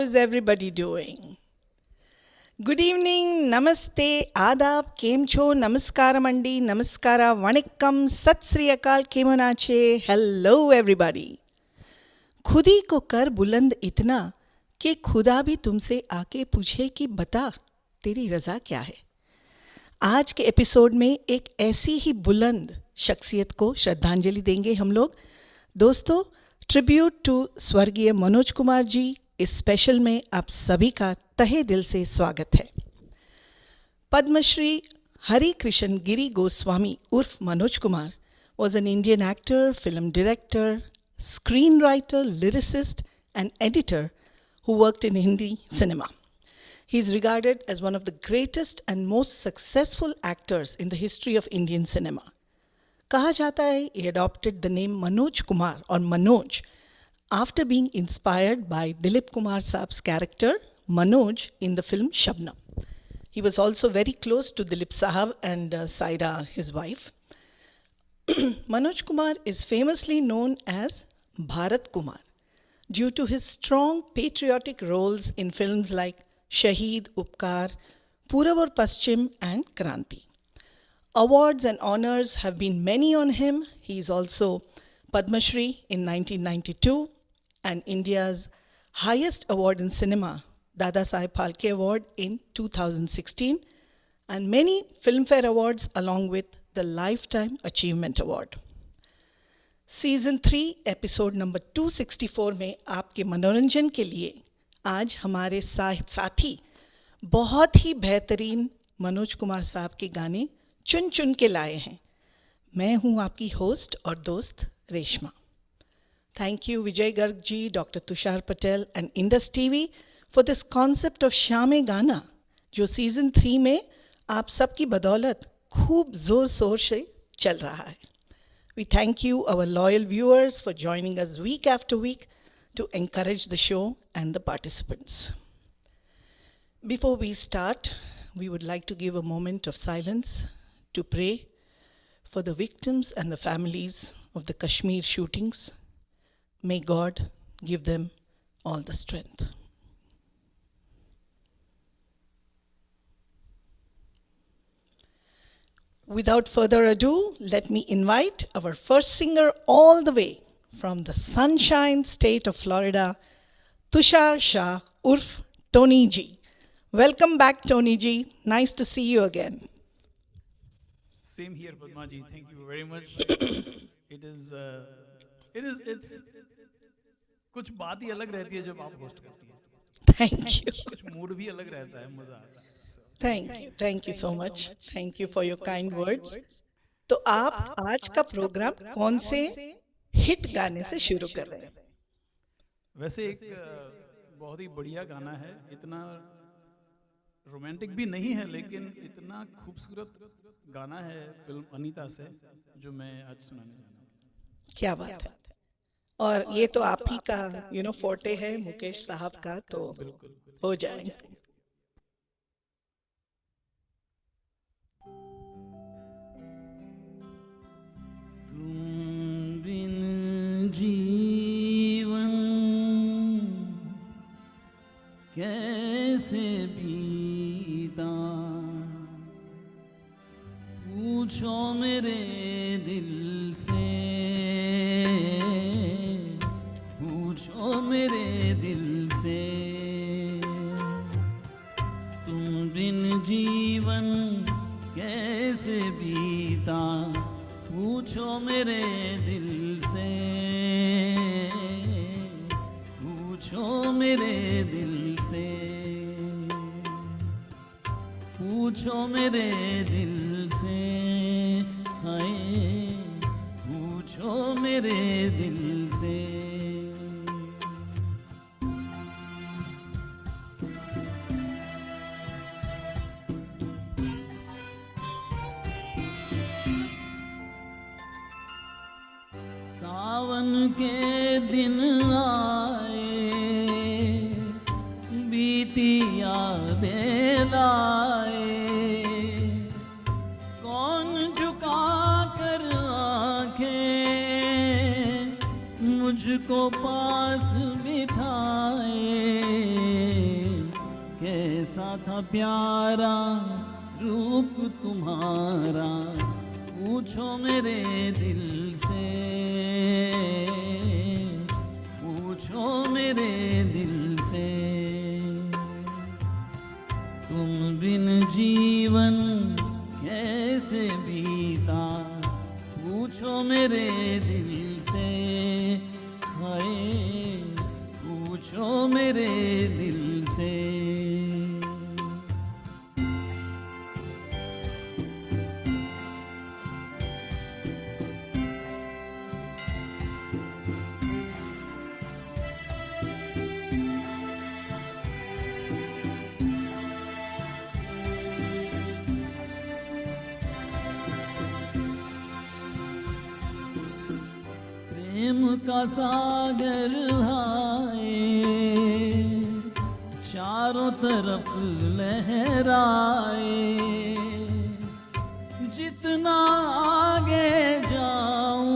How's everybody doing? Good evening, namaste, adab, kem cho, namaskaram andi, namaskara, vanakkam, sat sri akal, kemonache. Hello everybody. खुदी को कर बुलंद इतना कि खुदा भी तुमसे आके पूछे कि बता तेरी रज़ा क्या है। आज के एपिसोड में एक ऐसी ही बुलंद शख्सियत को श्रद्धांजलि देंगे हम लोग। दोस्तों, ट्रिब्यूट टू स्वर्गीय मनोज कुमार जी इस स्पेशल में आप सभी का तहे दिल से स्वागत है। पद्मश्री हरि कृष्ण गिरी गोस्वामी उर्फ Manoj Kumar was an Indian actor, film director, screenwriter, lyricist and editor who worked in Hindi cinema. He is regarded as one of the greatest and most successful actors in the history of Indian cinema. कहा जाता है he adopted the name Manoj Kumar or Manoj after being inspired by Dilip Kumar Saab's character Manoj in the film Shabnam. He was also very close to Dilip Saab and Saira, his wife. Manoj Kumar is famously known as Bharat Kumar due to his strong patriotic roles in films like Shaheed, Upkar, Purab aur Paschim and Kranti. Awards and honors have been many on him. He is also Padma Shri in 1992 and India's highest award in cinema, Dada Saheb Phalke Award in 2016, and many Filmfare Awards along with the Lifetime Achievement Award. Season 3 episode number 264 में आपके मनोरंजन के लिए आज हमारे साथी बहुत ही बेहतरीन मनोज कुमार साहब के गाने चुन चुन के लाए हैं। मैं हूं आपकी होस्ट और दोस्त Reshma. Thank you Vijay Garg ji, doctor Tushar Patel and Indus TV for this concept of शामे गाना जो सीजन 3 में आप सबकी बदौलत खूब जोर शोर से चल रहा है। We thank you, our loyal viewers, for joining us week after week to encourage the show and the participants. Before we start, we would like to give a moment of silence to pray for the victims and the families of the Kashmir shootings. May God give them all the strength. Without further ado, let me invite our first singer all the way from the Sunshine State of Florida, Tushar Shah Urf Tony G. Welcome back, Tony G. Nice to see you again. Same here, Padma ji. Thank you very much. It's कुछ बात ही अलग रहती है जब आप host करती हैं। Thank you. कुछ मूड भी अलग रहता है, मजा आता है। Thank you so much. Thank you for your kind words. तो आप आज का प्रोग्राम कौन से हिट गाने से शुरू कर रहे हैं? वैसे एक बहुत ही बढ़िया गाना है, इतना रोमांटिक भी नहीं है लेकिन इतना खूबसूरत गाना है फिल्म अनीता से जो मैं आज सुनाने जा रहा हूँ। क्या बात है। और ये तो आप ही का फोर्टे है, मुकेश साहब का, तो हो जाएगा। तुम बिन जीवन कैसे बीता, पूछो मेरे दिल से, पूछो मेरे दिल से। तुम बिन जीवन कैसे बीता, पूछो मेरे दिल से, पूछो मेरे दिल से, पूछो मेरे दिल से, हाय पूछो मेरे दिल से। सावन के दिन आए, बीती यादें लाए, कौन झुका कर आंखें मुझको पास बिठाए, था प्यारा रूप तुम्हारा, पूछो मेरे दिल से, पूछो मेरे दिल से। तुम बिन जीवन कैसे बीता, पूछो मेरे दिल से, हाय पूछो मेरे दिल से। प्रेम का सागर आए, चारों तरफ लहराए, जितना आगे जाऊं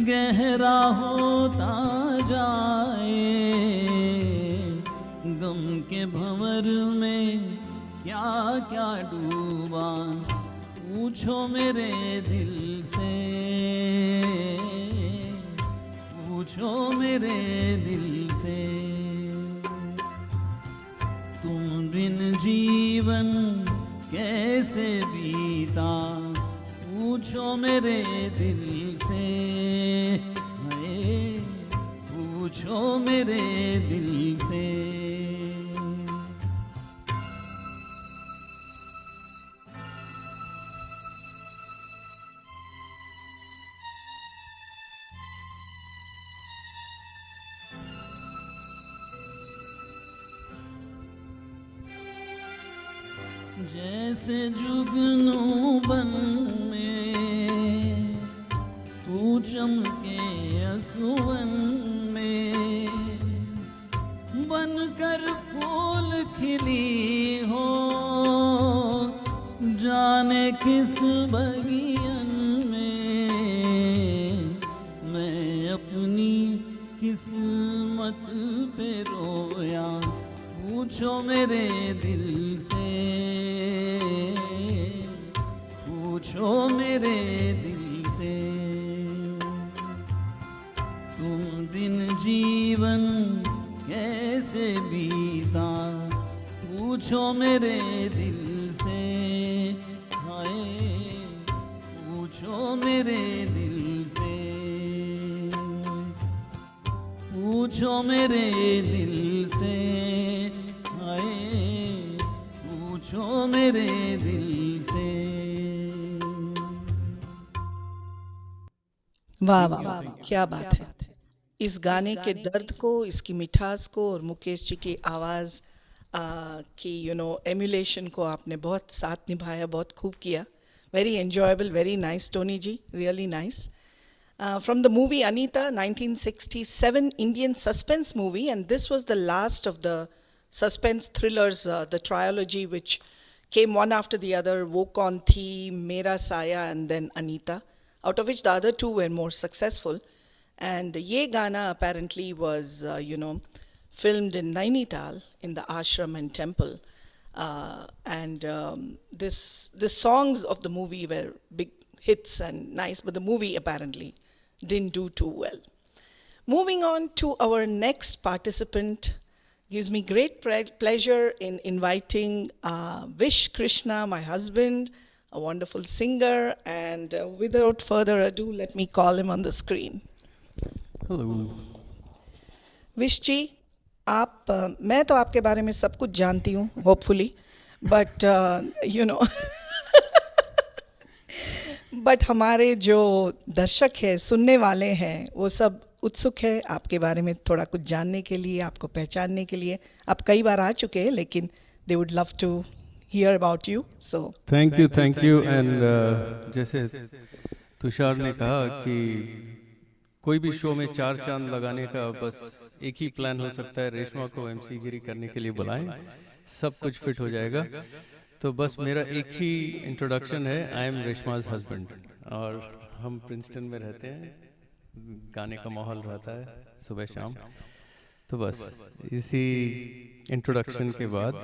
गहरा होता जाए। गम के भंवर में क्या क्या डूबा, पूछो मेरे दिल से, पूछो मेरे दिल से। तुम बिन जीवन कैसे बीता, पूछो मेरे दिल से, हाय पूछो मेरे दिल से। जैसे जुगनू बन में तू चमके असुवन में, बनकर फूल खिली हो जाने किस बगियन में। मैं अपनी किस्मत पे रोया, पूछो मेरे दिल से, पूछो मेरे दिल से। तुम बिन जीवन कैसे बीता, पूछो मेरे दिल से, हाय पूछो मेरे दिल से, पूछो मेरे दिल से, हाय पूछो मेरे दिल से। वाह वाह वाह, क्या बात है। इस गाने के दर्द को, इसकी मिठास को और मुकेश जी की आवाज़ की एमुलेशन को आपने बहुत साथ निभाया, बहुत खूब किया। Very enjoyable, very nice Tony ji, really nice. From the movie Anita, 1967 Indian suspense movie, and this was the last of the suspense thrillers, the trilogy which came one after the other, Woke on Thi, Mera Saya, and then Anita, out of which the other two were more successful. And Ye Gana apparently was, filmed in Nainital in the ashram and temple. The songs of the movie were big hits and nice, but the movie apparently didn't do too well. Moving on to our next participant, gives me great pleasure in inviting Vish Krishna, my husband, a wonderful singer, and without further ado, let me call him on the screen. Hello. Vish ji, आप मैं तो आपके बारे में सब कुछ जानती हूँ, होपफुली, बट बट हमारे जो दर्शक हैं, सुनने वाले हैं, वो सब उत्सुक है आपके बारे में थोड़ा कुछ जानने के लिए, आपको पहचानने के लिए। आप कई बार आ चुके हैं, लेकिन they would love to hear about you. So thank you and जैसे तुषार ने कहा कि कोई भी शो में 4 चांद लगाने का बस एक ही प्लान हो सकता है, रेशमा को एमसी गिरी करने के लिए बुलाएं, सब कुछ फिट हो जाएगा। तो बस मेरा एक ही इंट्रोडक्शन है, आई एम रेशमाज हस्बैंड, और हम प्रिंसटन में रहते हैं, गाने का माहौल रहता है सुबह शाम। तो बस इसी इंट्रोडक्शन के बाद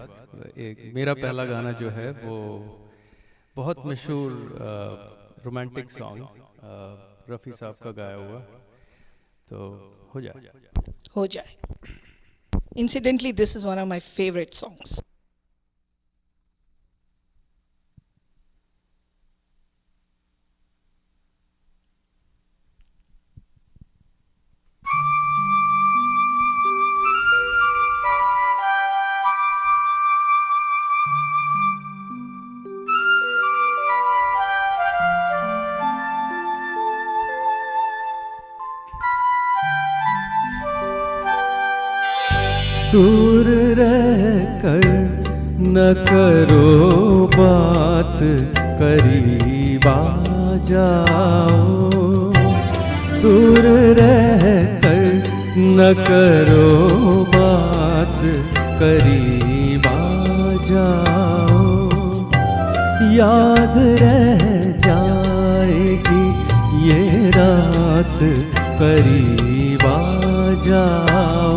एक मेरा पहला गाना जो है वो बहुत मशहूर रोमांटिक सॉन्ग रफ़ी साहब का गाया हुआ, तो हो जाए। हो जाए। Incidentally, this is one of my favorite songs. दूर रहकर न करो बात, करीब आ जाओ। दूर रहकर न करो बात, करीब आ जाओ। याद रह जाएगी ये रात, करीब आ जाओ।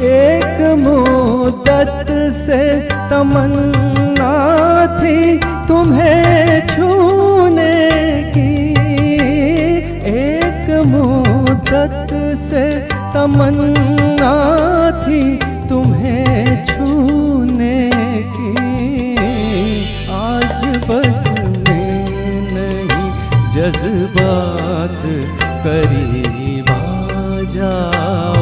एक मुद्दत से तमन्ना थी तुम्हें छूने की, एक मुद्दत से तमन्ना थी तुम्हें छूने की। आज बस में नहीं जज्बात, करीब आ जाओ।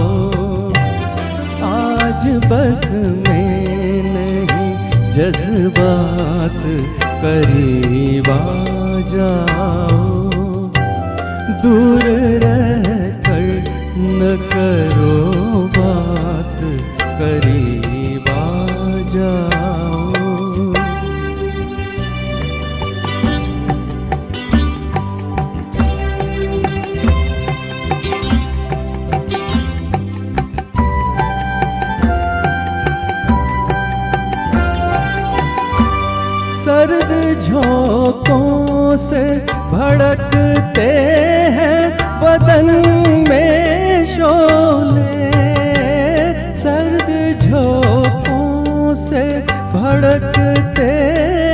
आज बस में नहीं जज्बात, करीब आ जाओ। दूर रहकर न करो बात, करीब आ जाओ। सर्द झोंकों से भड़कते हैं बदन में शोले। सर्द झोंकों से भड़कते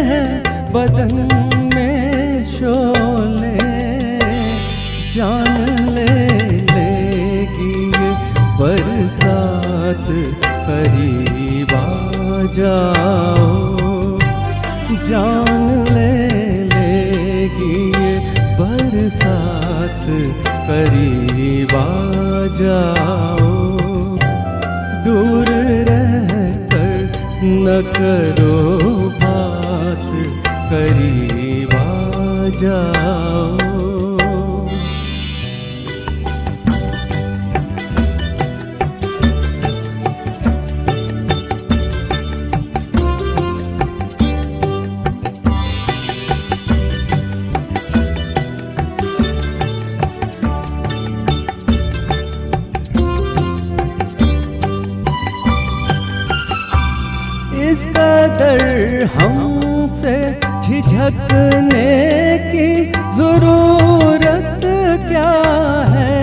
हैं बदन में शोले। जान लेगी ये बरसात, करीब आ जाओ। जान लेगी ये बरसात, करीब आ जाओ। दूर रहकर न करो बात, करीब आ जाओ। इस कदर हमसे झिझकने की जरूरत क्या है।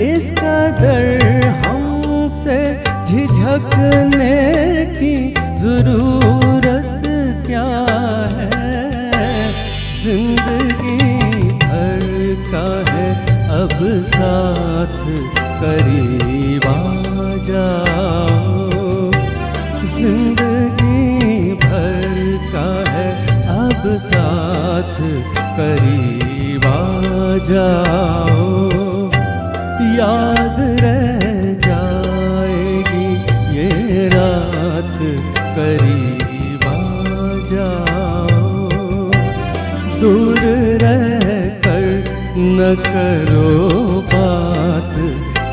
इस कदर हमसे झिझकने की जरूरत क्या है। जिंदगी भर का है अब साथ, करीब आ जाओ। जिंदगी भर का है अब साथ, करीब आ जाओ। याद रह जाएगी ये रात, करीब आ जाओ। दूर रहकर न करो बात,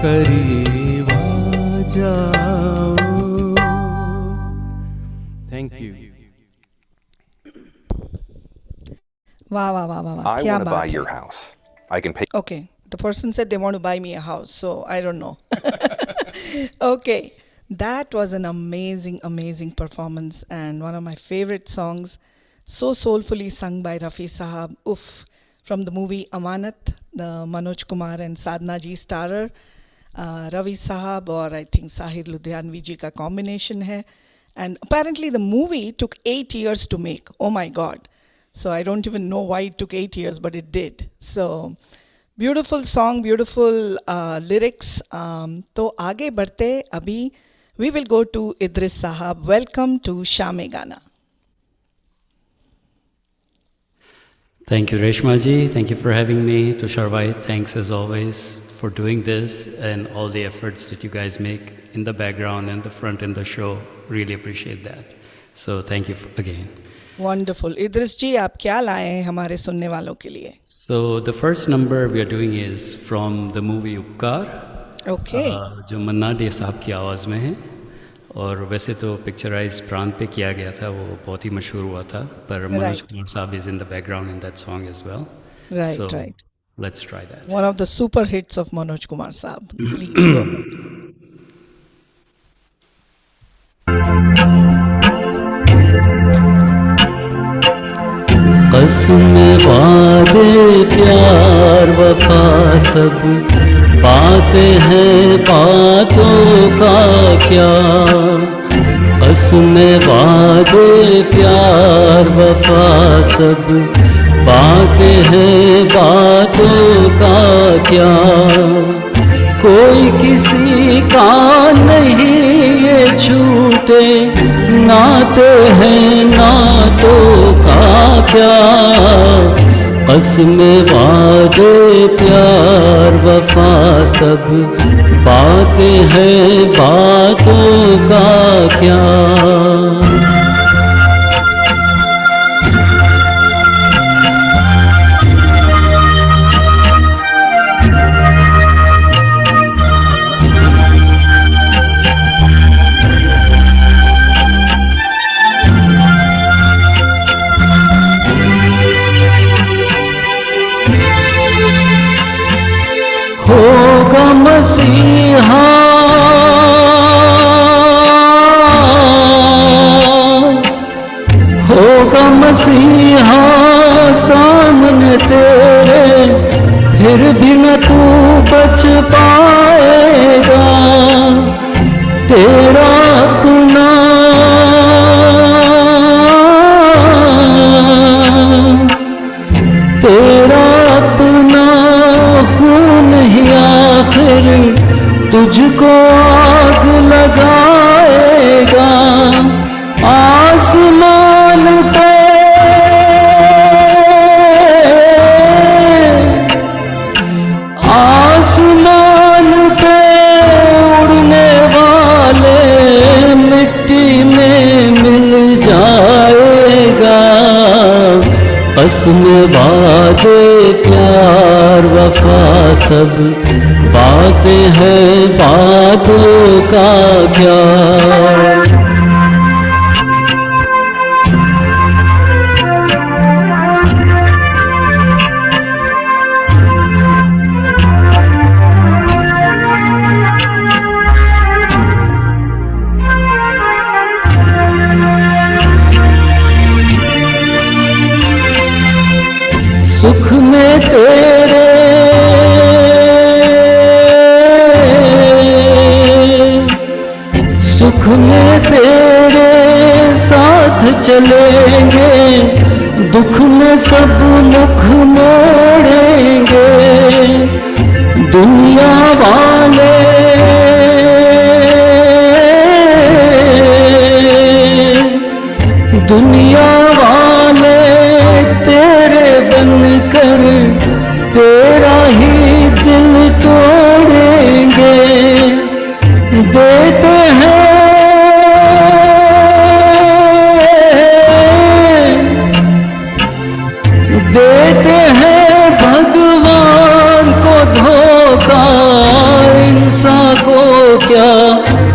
करीब आ जाओ। Thank you. वाह वाह वाह वाह वाह, I क्या want to buy बात your है. house. I can pay. Okay, the person said they want to buy me a house, so I don't know. Okay, that was an amazing, amazing performance and one of my favorite songs, so soulfully sung by Rafi Sahab. Oof, from the movie Amanat, the Manoj Kumar and Sadhna ji starrer. Ravi Sahab और I think Sahir Ludhianvi ji का combination है. And apparently the movie took 8 years to make. Oh my God. So I don't even know why it took 8 years, but it did. So beautiful song, beautiful lyrics. तो आगे बढ़ते अभी we will go to Idris Sahab. Welcome to Shamegana. Thank you, Reshma ji. Thank you for having me. Tushar bhai, thanks as always for doing this and all the efforts that you guys make in the background and the front in the show. Really appreciate that. So thank you again. Wonderful. Idris ji, आप क्या लाए हैं हमारे सुनने वालों के लिए? So the first number we are doing is from the movie Upkar. Okay. जो मन्ना डे साहब की आवाज़ में है और वैसे तो पिक्चराइज प्रांत पे किया गया था, वो बहुत ही मशहूर हुआ था, पर मनोज कुमार साहब is in the background in that song as well. Right, So right. let's try that. One of the super hits of Manoj Kumar Saab. Please go ahead. कसम वादे प्यार वफा सब बातें हैं बातों का क्या. कसम वादे प्यार वफा सब बातें हैं बातों का क्या. कोई किसी का नहीं ये छूटे नाते हैं नातों का क्या. कसम वादे प्यार वफा सब बातें हैं बातों का क्या. होगा मसीहा होगा मसीहा सामने तेरे, फिर भी न तू बच पाएगा. तेरा अपना तेरा अपना खून ही आखिर तुझको आग लगाएगा. आसमान पे आसमान पे उड़ने वाले मिट्टी में मिल जाएगा. कसम वादे प्यार वफा सब बातें हैं बातों का क्या. सुख में तेरे सुख में तेरे साथ चलेंगे, दुख में सब मुख मोड़ेंगे. दुनिया वाले दुनिया वाले तेरे बनकर तेरा ही दिल तोड़ेंगे. देते हैं देते हैं भगवान को धोखा, इंसान को क्या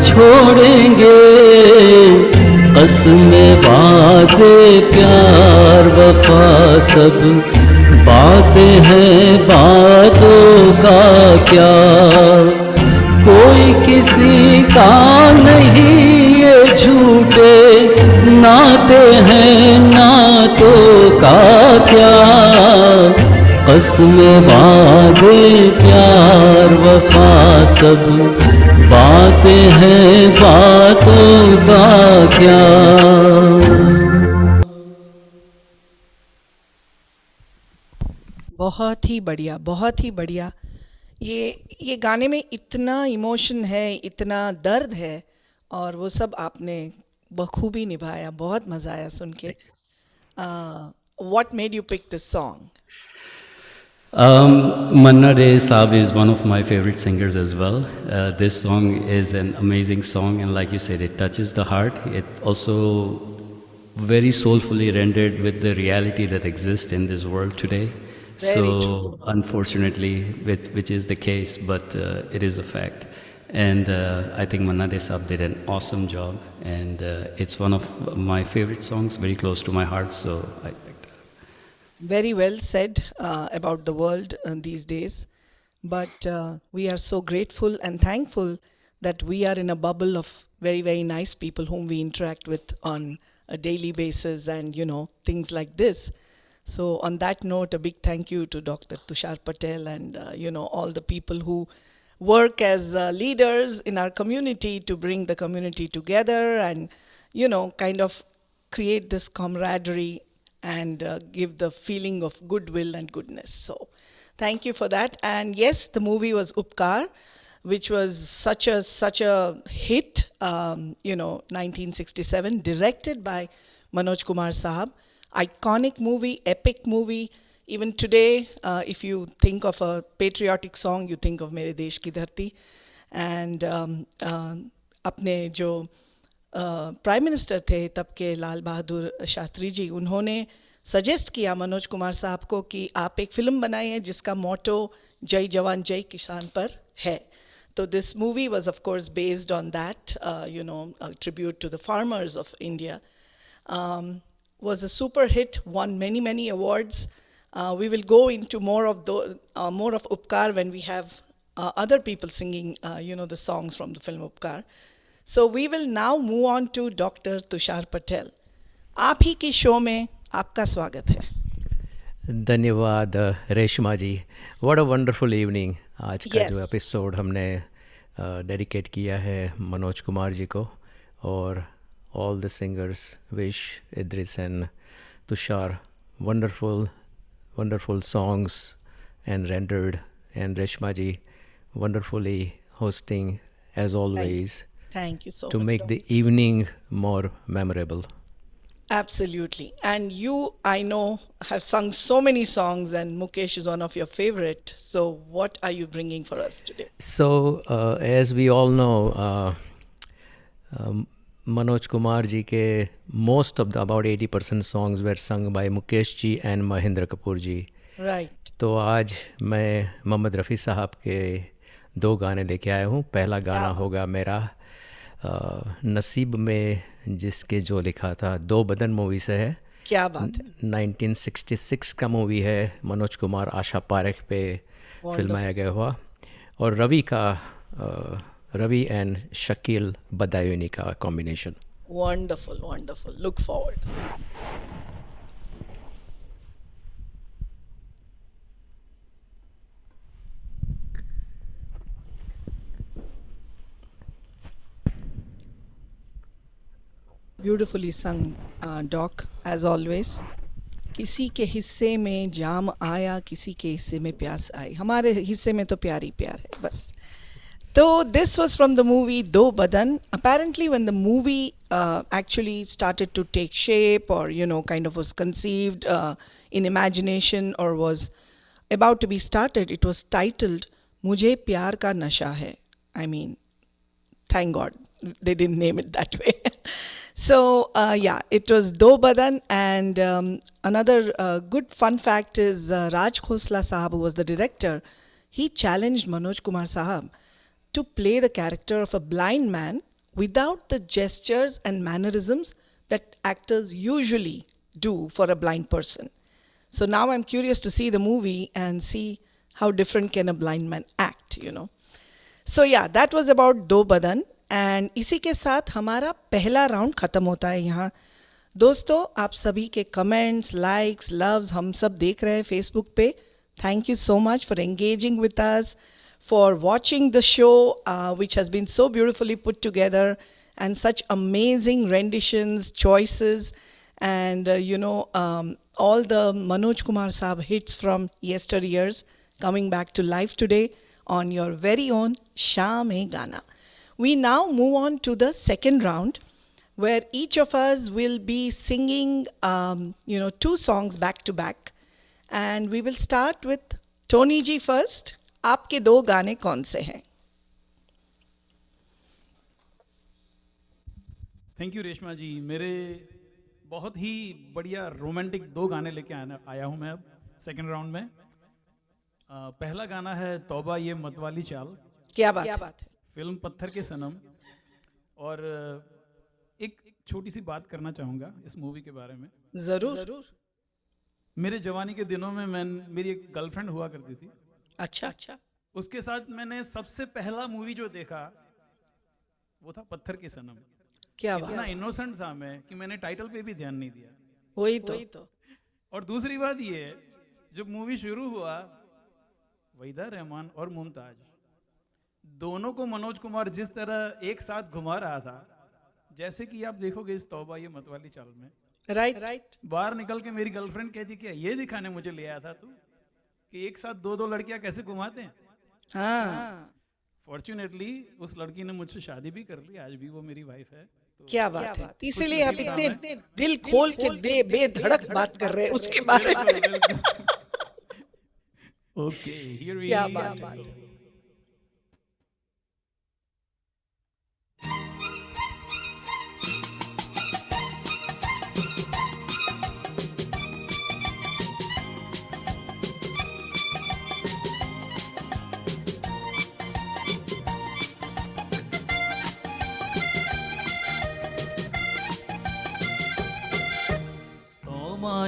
छोड़ेंगे. कसम वादे प्यार वफा सब बातें हैं बातों का क्या, कोई किसी का नहीं ये झूठे नाते हैं नातों का क्या, कसमें वादे प्यार वफा सब बातें हैं बातों का क्या। बहुत ही बढ़िया, बहुत ही बढ़िया। ये गाने में इतना इमोशन है, इतना दर्द है, और वो सब आपने बखूबी निभाया। बहुत मज़ा आया सुन के। What made you pick this song? Manna Dey Saab is one of my favorite singers as well. This song is an amazing song, and like you said, it touches the heart. It also very soulfully rendered with the reality that exists in this world today. Very so true. unfortunately, which is the case, but it is a fact. And I think Manna Dey Saab did an awesome job, and it's one of my favorite songs, very close to my heart. So I picked it. Very well said about the world these days. But we are so grateful and thankful that we are in a bubble of very, very nice people whom we interact with on a daily basis, and, you know, things like this. So on that note, a big thank you to Dr. Tushar Patel and, you know, all the people who work as leaders in our community to bring the community together and, you know, kind of create this camaraderie and give the feeling of goodwill and goodness. So thank you for that. And yes, the movie was Upkar, which was such a hit, you know, 1967, directed by Manoj Kumar Sahab. Iconic movie, epic movie. Even today, if you think of a patriotic song, you think of Mere Desh Ki Dharti. And अपने जो prime minister थे तब के लाल बहादुर शास्त्री जी, उन्होंने suggest किया मनोज कुमार साहब को कि आप एक फिल्म बनाइए जिसका मोटो जय जवान जय किसान पर है. So this movie was of course based on that, you know, a tribute to the farmers of India. Was a super hit, won many awards. We will go into more of Upkar when we have other people singing, you know, the songs from the film Upkar. So we will now move on to Dr. Tushar Patel. आप ही की show में आपका स्वागत है. धन्यवाद Reshma ji. What a wonderful evening. आज का जो Yes. एपिसोड हमने डेडिकेट किया है मनोज कुमार जी को, और all the singers, Vish, Idris and Tushar, wonderful songs and rendered, and Reshma ji wonderfully hosting as always Thank you so to much. make Doctor. the evening more memorable. Absolutely. And you, I know, have sung so many songs, and Mukesh is one of your favorite. So what are you bringing for us today? So as we all know, Manoj Kumar ji ke most of the about 80% songs were sung by Mukesh ji and Mahendra Kapoor ji. Right. तो आज मैं मोहम्मद रफ़ी साहब के 2 गाने लेके आया हूँ. पहला गाना होगा मेरा नसीब में जिसके जो लिखा था, 2 बदन मूवी से है. क्या बात है. 1966 का मूवी है, मनोज कुमार आशा पारेख पे Wonderful. फिल्माया गया हुआ, और रवि का रवि एंड शकील बदायूनी का combination. Wonderful, wonderful. Look forward. Beautifully sung, Doc, as always. किसी के हिस्से में जाम आया, किसी के हिस्से में प्यास आई. हमारे हिस्से में तो प्यार ही प्यार है बस. So this was from the movie Do Badan. Apparently when the movie actually started to take shape, or, you know, kind of was conceived in imagination, or was about to be started, it was titled Mujhe Pyar Ka Nasha Hai. I mean, thank God they didn't name it that way. So yeah, it was Do Badan. And another good fun fact is Raj Khosla Sahab, who was the director, he challenged Manoj Kumar Sahab to play the character of a blind man without the gestures and mannerisms that actors usually do for a blind person. So now I'm curious to see the movie and see how different can a blind man act, you know. So yeah, that was about दो बदन. And इसी के साथ हमारा पहला round ख़त्म होता है यहाँ. दोस्तों, आप सभी के कमेंट्स, लाइक्स, लव्स हम सब देख रहे हैं फेसबुक पे. Thank you so much for engaging with us, for watching the show which has been so beautifully put together and such amazing renditions, choices, and all the Manoj Kumar Saab hits from yesteryears coming back to life today on your very own Shaam Hai Gana. We now move on to the second round, where each of us will be singing, 2 songs back to back, and we will start with Tony ji first. आपके 2 गाने कौन से हैं? Thank you Reshma जी. मेरे बहुत ही बढ़िया romantic 2 गाने लेके आया हूँ मैं अब सेकंड राउंड में. पहला गाना है तौबा ये मतवाली चाल, क्या बात है? फिल्म पत्थर के सनम. और एक छोटी सी बात करना चाहूँगा इस मूवी के बारे में. जरूर. मेरे जवानी के दिनों में मेरी एक गर्लफ्रेंड हुआ करती थी. अच्छा. उसके साथ मैंने सबसे पहला मूवी जो देखा वो था पत्थर के सनम. क्या इतना बात? इनोसेंट था मैं कि मैंने टाइटल पे भी ध्यान नहीं दिया. वही तो. और दूसरी बात ये है, जब मूवी शुरू हुआ, वहीदा रहमान और मुमताज दोनों को मनोज कुमार जिस तरह एक साथ घुमा रहा था, जैसे कि आप देखोगे इस तौबा ये मतवाली चाल में. राइट. बाहर निकल के मेरी गर्लफ्रेंड कहती क्या ये दिखाने मुझे ले आया था तू कि एक साथ 2 लड़कियां कैसे घुमाते हैं. हाँ, फॉर्चुनेटली उस लड़की ने मुझसे शादी भी कर ली, आज भी वो मेरी वाइफ है. तो क्या बात है. इसीलिए आप इतने दिल खोल के बेधड़क बात कर रहे हैं उसके बारे में. ओके, हियर वी क्या बात है.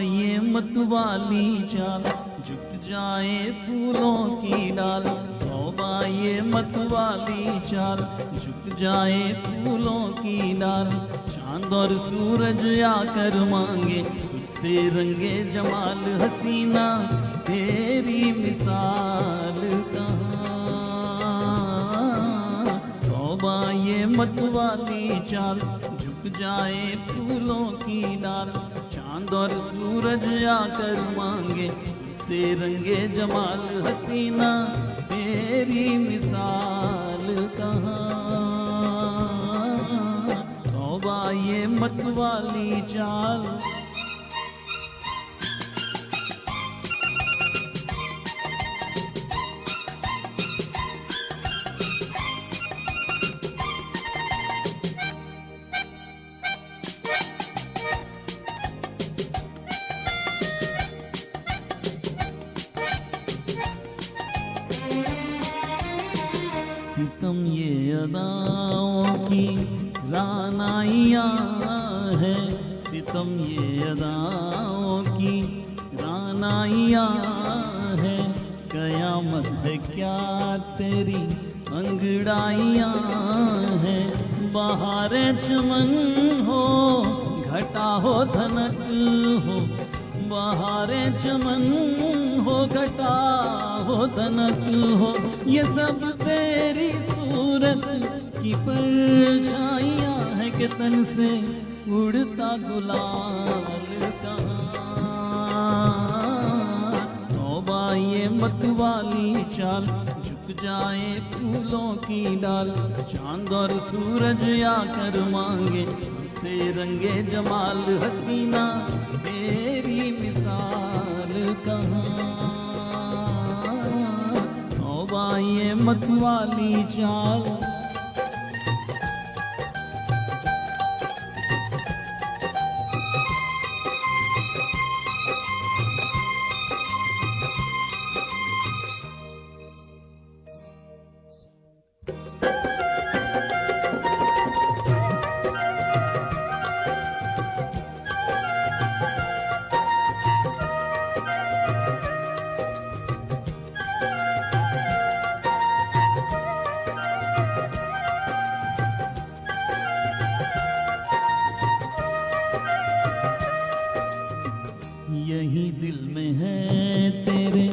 ये मतवाली चाल, झुक जाए फूलों की डाल. तौबा ये मतवाली चाल, झुक जाए फूलों की डाल. चांद और सूरज आकर मांगे तुझसे रंगे जमाल. हसीना तेरी मिसाल कहाँ. तौबा ये मतवाली चाल, झुक जाए फूलों की डाल. चांद और सूरज आकर मांगे से रंगे जमाल. हसीना तेरी मिसाल कहाँ. तौबा ये मतवाली चाल. सितम ये अदाओं की रानाइयाँ है. सितम ये अदाओं की रानाइयाँ है. कयामत है क्या तेरी अंगड़ाइयाँ है. बहारें चमन हो घटा हो धनक हो. बहारें चमन हो घटा हो धनक हो. ये सब तेरी सूरत की परछाइयाँ है कि तन से उड़ता गुलाल कहाँ. तौबा ये मतवाली चाल, झुक जाए फूलों की डाल. चांद और सूरज आकर मांगे से रंगे जमाल. हसीना तेरी मिसाल कहाँ. तौबा ये मतवाली चाल. दिल में है तेरे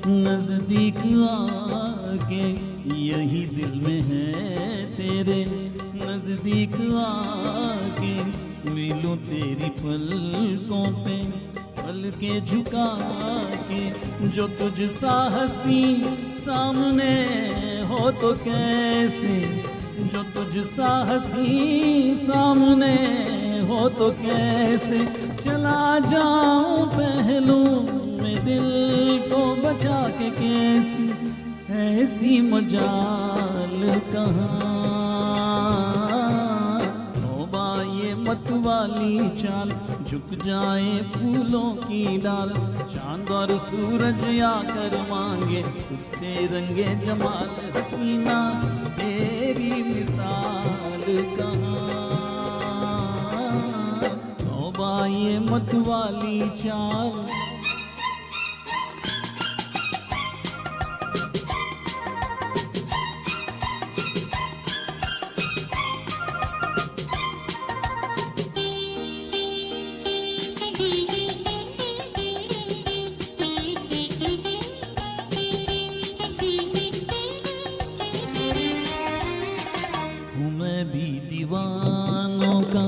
नजदीक आके, यही दिल में है तेरे नजदीक आके, मिलूं तेरी पलकों पे पलके झुका के, जो तुझ सा हंसी सामने हो तो कैसे, जो तुझ सा हंसी सामने हो तो कैसे, चला जाऊं पहलू में दिल को बचा के, कैसी ऐसी मजाल कहाँ, तौबा ये मत वाली चाल, झुक जाए फूलों की डाल, चांद और सूरज आकर मांगे तुझसे रंगे जमाल, हसीना तेरी मिसाल कहाँ, तौबा ये मत वाली चाल। दीवानों का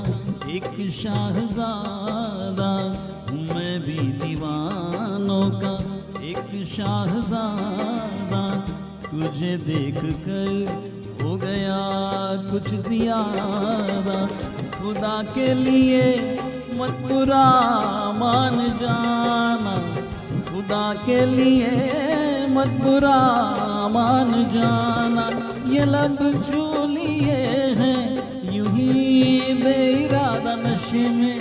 एक शाहजादा हूँ, मैं भी दीवानों का एक शाहजादा, तुझे देख कर हो गया कुछ ज़्यादा, खुदा के लिए मत बुरा मान जाना, खुदा के लिए मत बुरा मान जाना, ये लब छू लिए हैं यूं ही बेइरादा, नशे में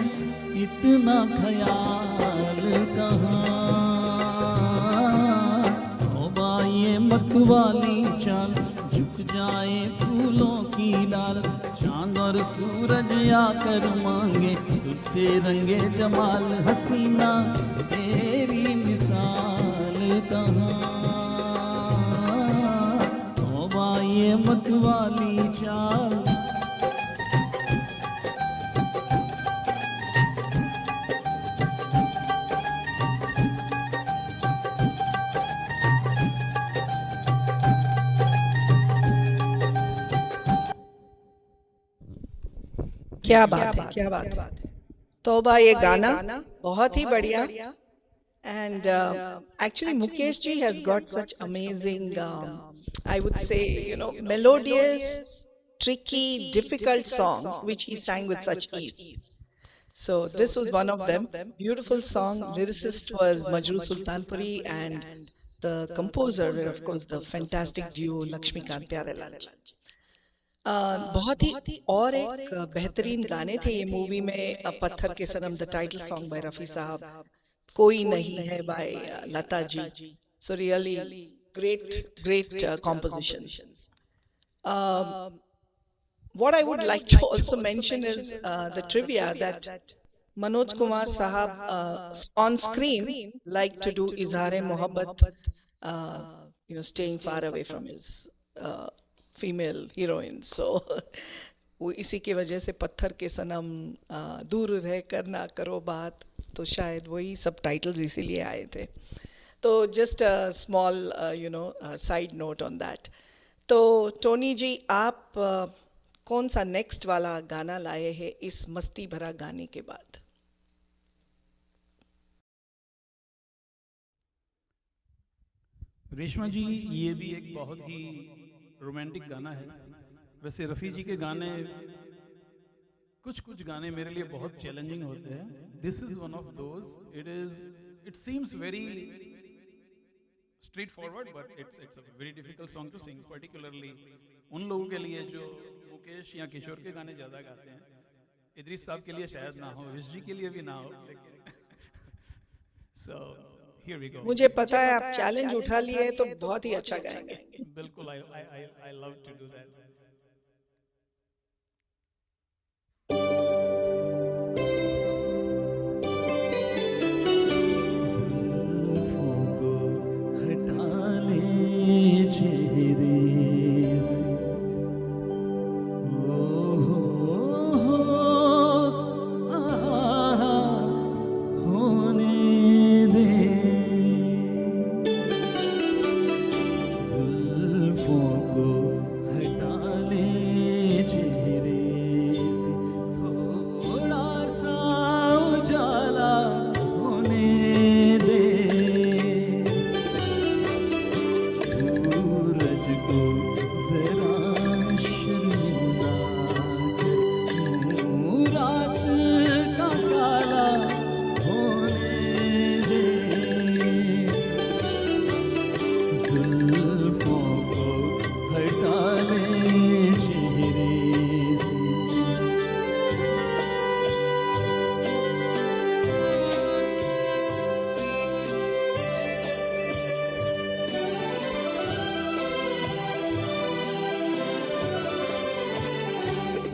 इतना ख्याल कहाँ, तौबा ये मत वाली चाल, झुक जाए फूलों की डाल, चांद और सूरज आकर मांगे तुझसे रंगे जमाल, हसीना तेरी मिसाल कहाँ, तौबा ये मत वाली चाल। क्या बात है, क्या बात है। तौबा ये गाना बहुत ही बढ़िया। And actually, Mukesh ji has got such amazing, I would say, melodious, tricky, difficult songs which he sang with such ease. So this was one of them. Beautiful song. Lyricist was Majroo Sultanpuri, and the composer were, of course, the fantastic duo Lakshmikant Pyarelal ji. बहुत ही और एक बेहतरीन गाने थे ये movie में, Patthar Ke Sanam, the title song by Rafi sahab, कोई नहीं है by Lata ji. So really great compositions. What I would like to also mention is the trivia that Manoj Kumar Sahab on screen liked to do Izhar-e Mohabbat, staying far away from his female heroines. So वो इसी की वजह से पत्थर के सनम, दूर रह कर ना करो बात, तो शायद वही सब टाइटल्स इसीलिए आए थे. तो just a small side note on that. तो टोनी जी, आप कौन सा नेक्स्ट वाला गाना लाए हैं इस मस्ती भरा गाने के बाद? रेशमा जी, ये भी एक बहुत ही रोमांटिक गाना है. वैसे रफ़ी जी के गाने, कुछ गाने मेरे लिए बहुत चैलेंजिंग होते हैं. This is one of those. It seems very straightforward, but it's a very difficult song to sing, particularly उन लोगों के लिए जो मुकेश या किशोर के गाने ज़्यादा गाते हैं. इदरीस साहब के लिए शायद ना हो, विश जी के लिए भी ना हो, लेकिन सो हियर वी गो. मुझे पता है आप चैलेंज उठा लिए तो बहुत ही अच्छा गाएंगे. बिल्कुल, I love to do that. होने दे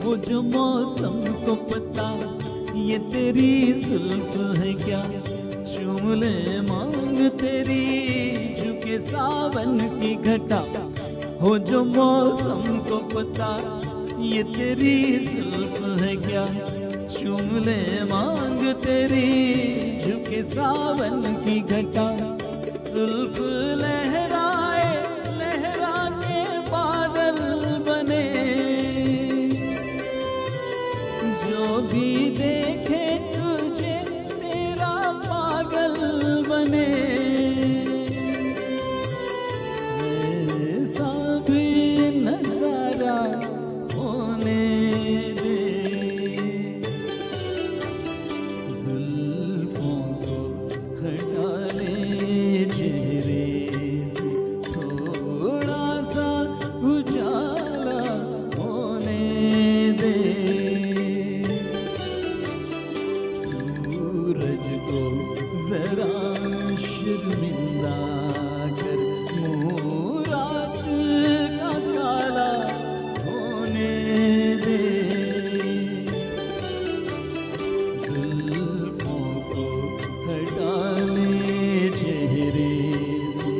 वो जो मौसम को पता ये तेरी जुल्फ है क्या, चूम ले मांग तेरी झुके सावन की घटा, हो जो मौसम को पता ये तेरी जुल्फ है क्या, चूम ले मांग तेरी झुके सावन की घटा, जुल्फ लहराए लहरा के बादल बने, जो भी देखे तुझे तेरा पागल बने, ऐसा भी नजारा होने दे, जुल्फों को हटा ले चेहरे से, थोड़ा सा उजाला होने दे, सूरज को जरा शर्मिंदा कर, मुँह रात का काला होने दे, जुल्फों को हटा ले चेहरे से।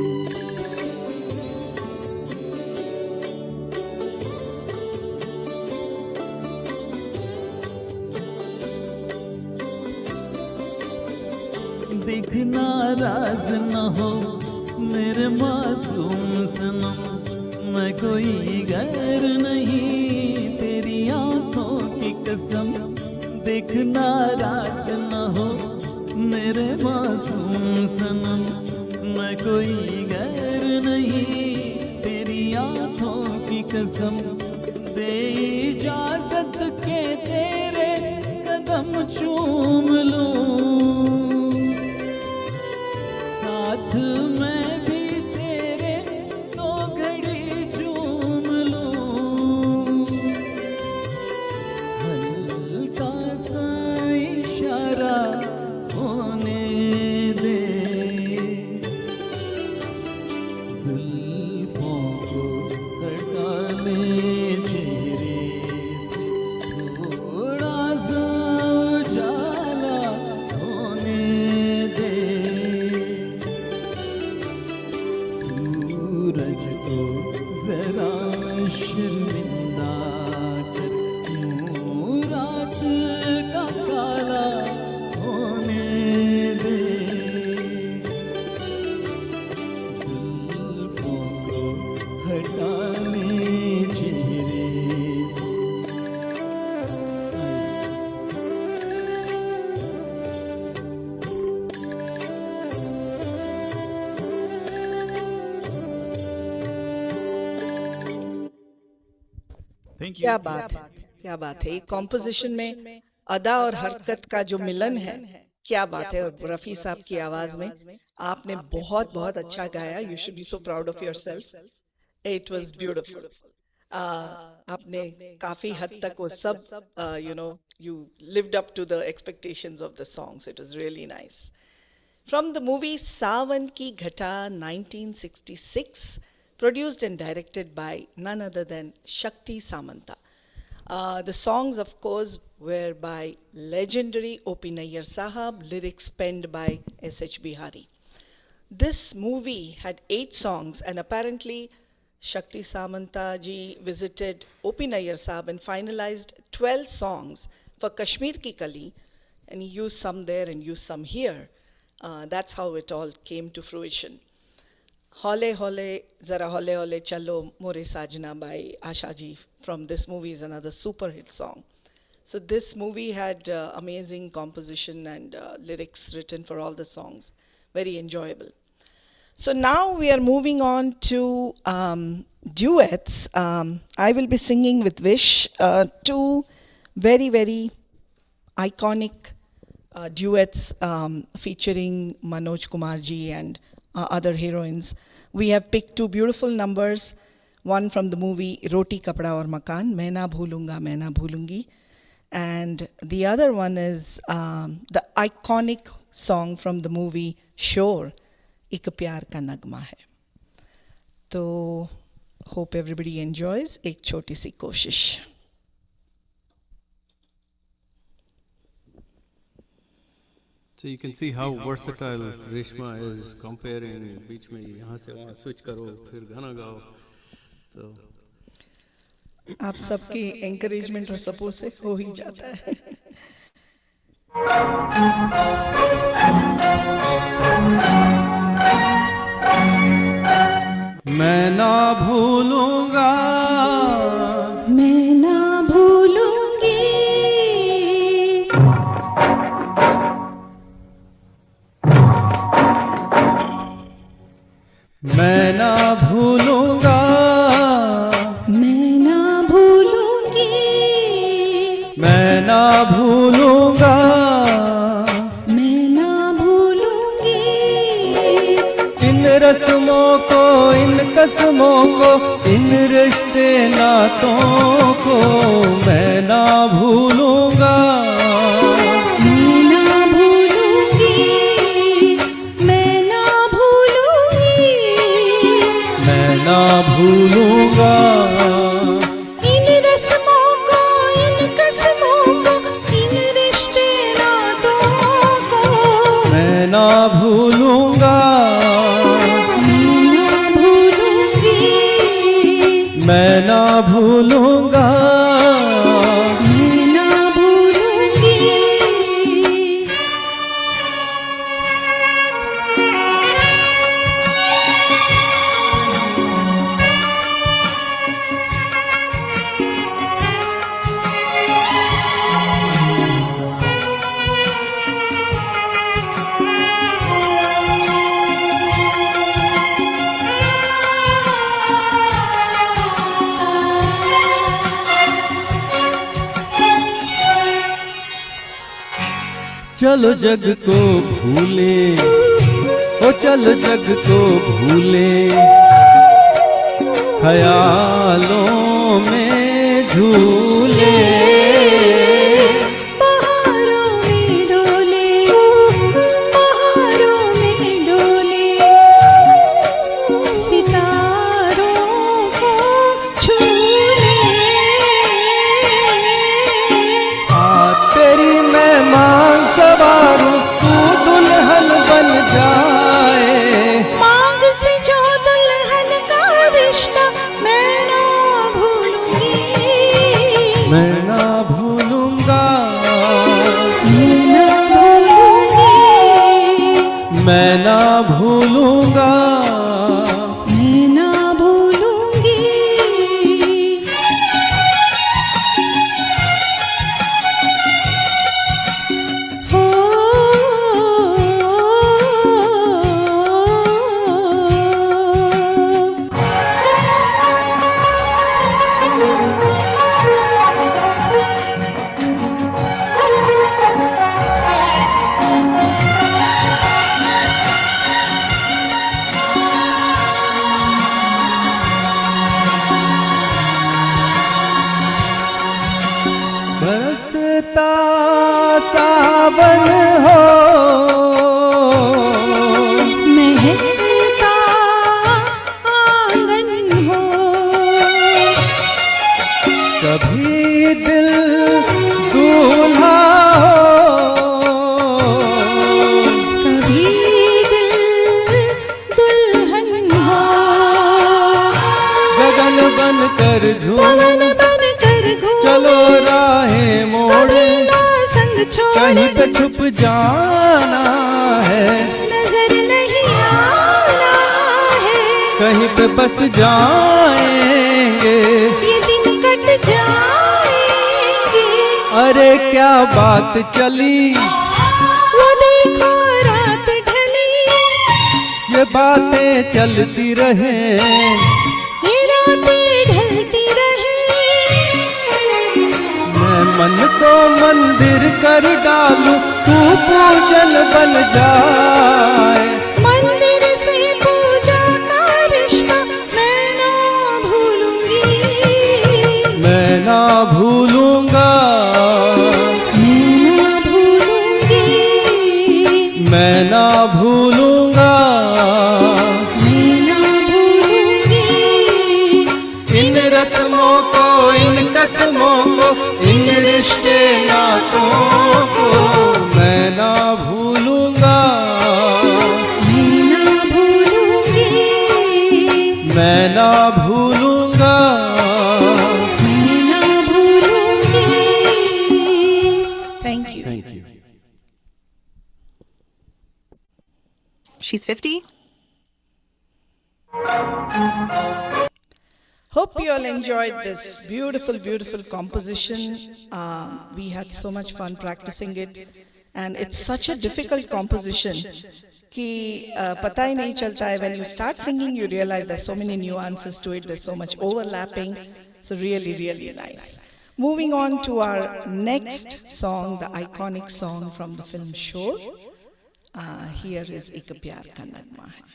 देख नाराज न हो मेरे मासूम सनम, मैं कोई गैर नहीं तेरी आंखों की कसम, देख नाराज न हो मेरे मासूम सनम, मैं कोई गैर नहीं तेरी आंखों की कसम, दे इजाजत के तेरे कदम चूम लूं, साथ मैं भी तेरे दो घड़ी झूम लूं, हल्का सा इशारा होने दे, जुल्फों को हटा ले चेहरे से, थोड़ा सा उजाला होने दे, सूरज को जरा शर्मिंदा कर, मुँह रात का काला होने दे, जुल्फों को हटा ले चेहरे से। Thank you. क्या बात है, क्या बात है। एक कॉम्पोजिशन में अदा और हरकत का जो मिलन है, क्या बात है। और रफी साहब की आवाज में आपने बहुत बहुत अच्छा गाया। You should be so proud of yourself. It was beautiful. आपने काफी हद तक वो सब you lived up to the expectations of the song, so it was really nice. From the movie Sawan Ki Ghata 1966, produced and directed by none other than Shakti Samanta. The songs, of course, were by legendary O.P. Nayyar Sahab, lyrics penned by S.H. Bihari. This movie had 8 songs, and apparently Shakti Samanta ji visited O.P. Nayyar Sahab and finalized 12 songs for Kashmir Ki Kali, and he used some there and used some here. That's how it all came to fruition. Hole Hole, Zara Hole Hole Chalo More Sajna by Asha ji from this movie is another super hit song. So this movie had amazing composition and lyrics written for all the songs. Very enjoyable. So now we are moving on to duets. I will be singing with Vish 2 very, very iconic duets featuring Manoj Kumar ji and other heroines. We have picked 2 beautiful numbers, one from the movie Roti Kapda Aur Makan, Main Na Bhulunga Main Na Bhulungi, and the other one is the iconic song from the movie Shore, एक प्यार का नगमा है. तो hope everybody enjoys एक छोटी सी कोशिश. So you can see how versatile Reshma is comparing बीच में यहाँ से वहाँ switch करो फिर गाना गाओ तो आप सबके encouragement और support से हो ही जाता है. मैं ना भूलूंगा मैं ना भूलूंगी मैं ना भूलूंगा मैं ना भूलूंगी मैं ना भूलूंगा मैं ना भूलूंगी इन रस्मों को इन कसमों को इन रिश्ते नातों को मैं ना भूलूंगा मैं ना भूलूंगी मैं ना भूलूंगी मैं ना भूलूंगा इन रस्मों को इन कसमों को इन रिश्ते नातों को मैं ना भूलूंगा मैं ना भूलूंगी मैं ना भूलूंगा मैं ना भूलूंगी चलो जग को भूले ओ चलो जग को भूले ख्यालों में झूले बहारों में डोले बहारों में डोले सितारों को छूले तेरी मेहमान सवारूं तू दुल्हन बन जाए मांग से जो दुल्हन का रिश्ता मैं ना भूलूंगी मैं ना भूलूंगा मैं ना भूलूंगी मैं ना भूलूंगा मैं ना भूलूंगी हो बरसता सावन हो महकता आंगन हो कभी दिल दूल्हा हो कभी दिल दुल्हन हो गगन बन कर झूम पवन बन कर घूमे चलो राहें मोड़े कभी ना संग छोड़े कहीं पे छुप जाना है नजर नहीं आना है कहीं पे बस जाएंगे ये दिन कट जाएंगे अरे क्या बात चली वो देखो रात ढली ये बातें चलती रहे ये रातें ढलती रहे मैं मन को मंदिर कर डालूं तू पूजन बन जाए मंदिर से पूजा का रिश्ता मैं ना भूलूंगी मैं ना भूलूंगा मैं ना भूलूंगी मैं ना भूलूंगा इन रस्मों को इन कसमों को इन रिश्ते नातों को मैं ना भूलूंगा मैं ना भूलूंगा, मैं ना भूलूंगी। Thank you. Thank you. She's 50. Hope you all enjoyed this beautiful, beautiful composition. We had so much fun practicing it, and it's such a difficult composition कि पता ही नहीं चलता है. When you start singing, you realize there's so many nuances to it. There's so much overlapping. So really, really nice. Moving on to our next song, the iconic song from the film Shore. Here is Ek Pyar Ka Nagma Hai.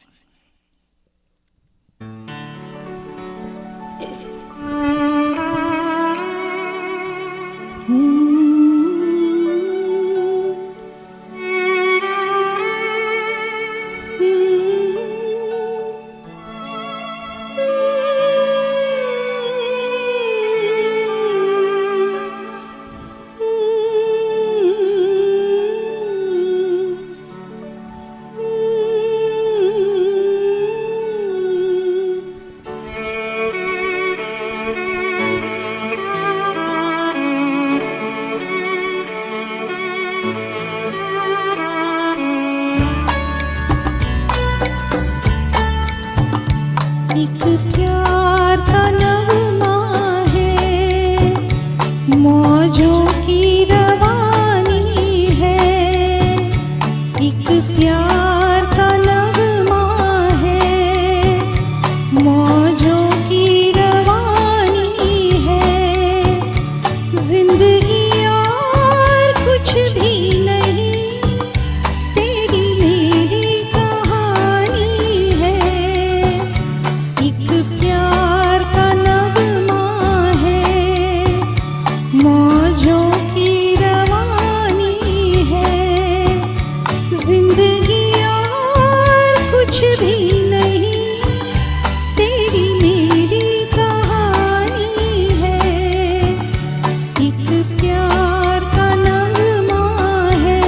एक प्यार का नगमा है, मौजों की रवानी है। एक प्यार का नगमा है, मौजों की रवानी है। जिंदगी और कुछ भी नहीं, तेरी मेरी कहानी है। एक प्यार का नगमा है, मौजों की रवानी है। जिंदगी और कुछ भी नहीं, तेरी मेरी कहानी है। एक प्यार का नगमा है।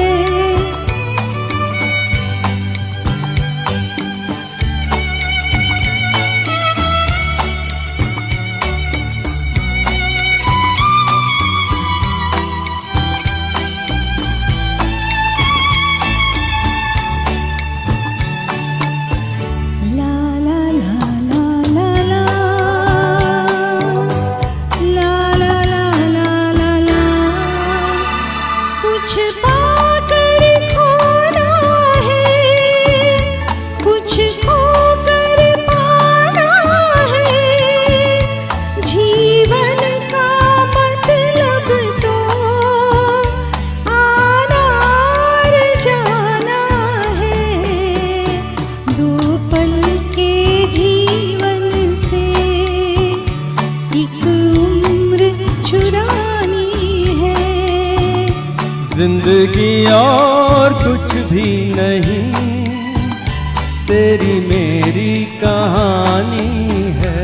La la la la la la, la la la la la la। कुछ पाकर खोना है, कुछ खोकर पाना है। जीवन का मतलब तो आना और जाना है। दो पल के जीवन से एक उम्र चुरानी है। जिंदगी और कुछ भी नहीं, तेरी मेरी कहानी है।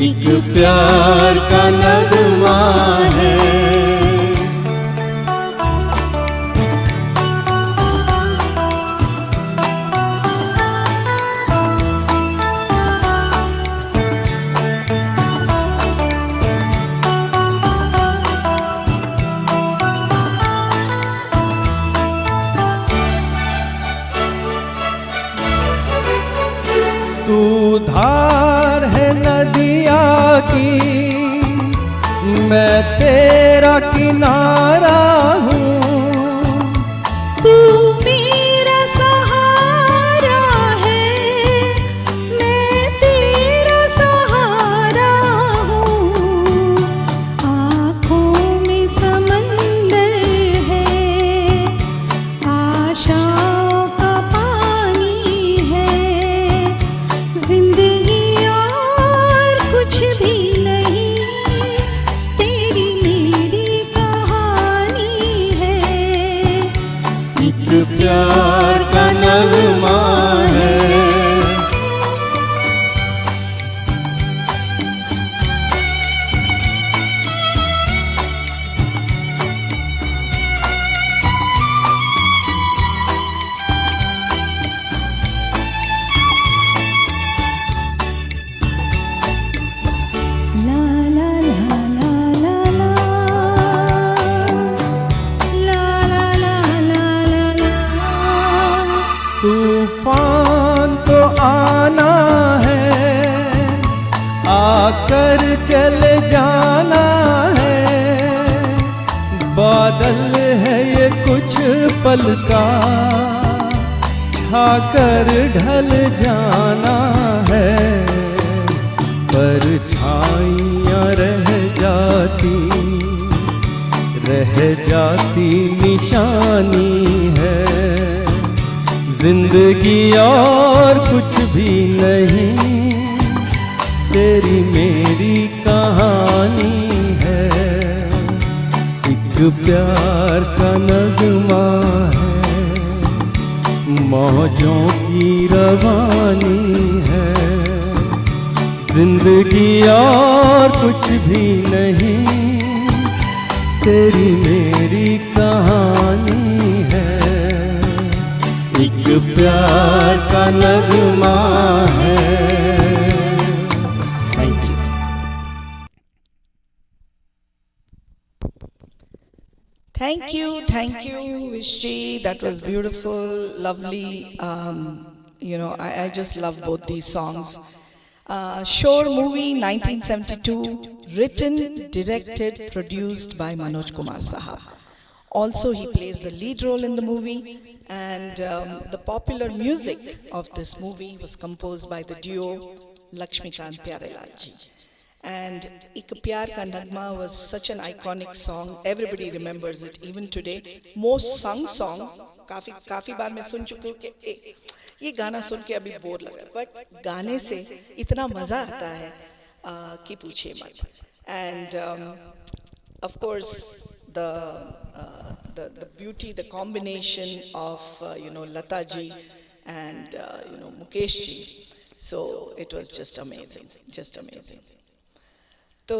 एक प्यार का नगमा है। तू धार है नदिया की, मैं तेरा किनारा हूँ। तू मेरा सहारा है, मैं तेरा सहारा हूँ। आँखों में समंदर है, आशाओं का पानी है। जिंदगी और कुछ भी नहीं, तेरी मेरी कहानी तूफान तो आना है, आकर चले जाना है। बादल है ये कुछ पल का, छाकर ढल जाना है। परछाइयाँ रह जाती निशानी है। जिंदगी और कुछ भी नहीं, तेरी मेरी कहानी है। एक प्यार का नगमा है, मौजों की रवानी है। जिंदगी और कुछ भी नहीं, तेरी मेरी कहानी है। एक प्यार का नगमा है। Thank you. Thank you, Vishji. That was beautiful, lovely. I just love both these songs. Shore movie 1972, written, directed, produced by Manoj Kumar Sahab. Also, he plays the lead role in the movie, and the popular music of this movie was composed by the duo Lakshmikant Pyarelal ji. And Ek Pyar Ka Nagma was such an iconic song. Everybody remembers it even today. Most sung song. काफी बार मैं सुन चुकी हूँ कि ये गाना सुन के अभी bore लगा, बट गाने से इतना मज़ा आता है कि पूछिए मत. And of course the beauty, the combination of Lata ji and Mukesh ji. So it was just amazing, just amazing. तो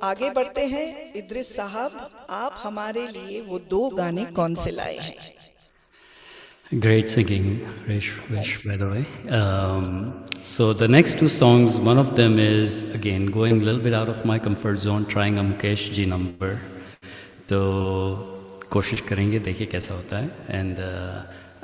आगे बढ़ते हैं. इद्रिस साहब, आप हमारे लिए वो दो गाने कौन से लाए हैं? Great singing, Rish, by the way. So the next two songs, one of them is again going a little bit out of my comfort zone, trying a Mukesh ji number. तो कोशिश करेंगे, देखिए कैसा होता है. And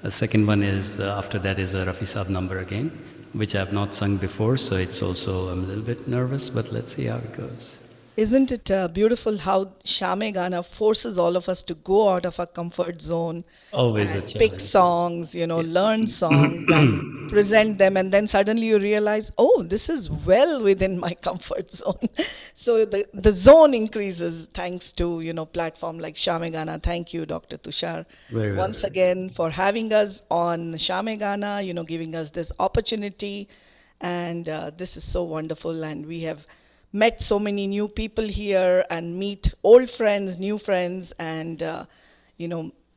the second one is after that is a Rafi Saab number again, which I have not sung before, so it's also I'm a little bit nervous, but let's see how it goes. Isn't it beautiful how Shame Gana forces all of us to go out of our comfort zone, Always a and challenge. pick songs, learn songs and present them, and then suddenly you realize, oh, this is well within my comfort zone. So the zone increases thanks to platform like Shame Gana. Thank you, Dr. Tushar, Very well once said. again for having us on Shame Gana, giving us this opportunity, and this is so wonderful, and we have met so many new people here and meet old friends, new friends, and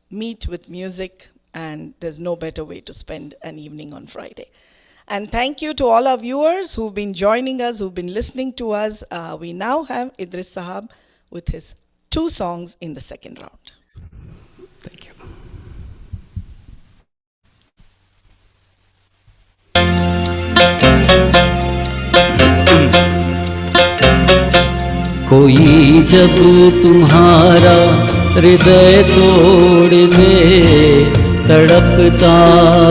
meet with music, and there's no better way to spend an evening on Friday. And thank you to all our viewers who've been joining us, who've been listening to us. We now have Idris Sahab with his 2 songs in the second round. Thank you. कोई जब तुम्हारा हृदय तोड़ दे, तड़पता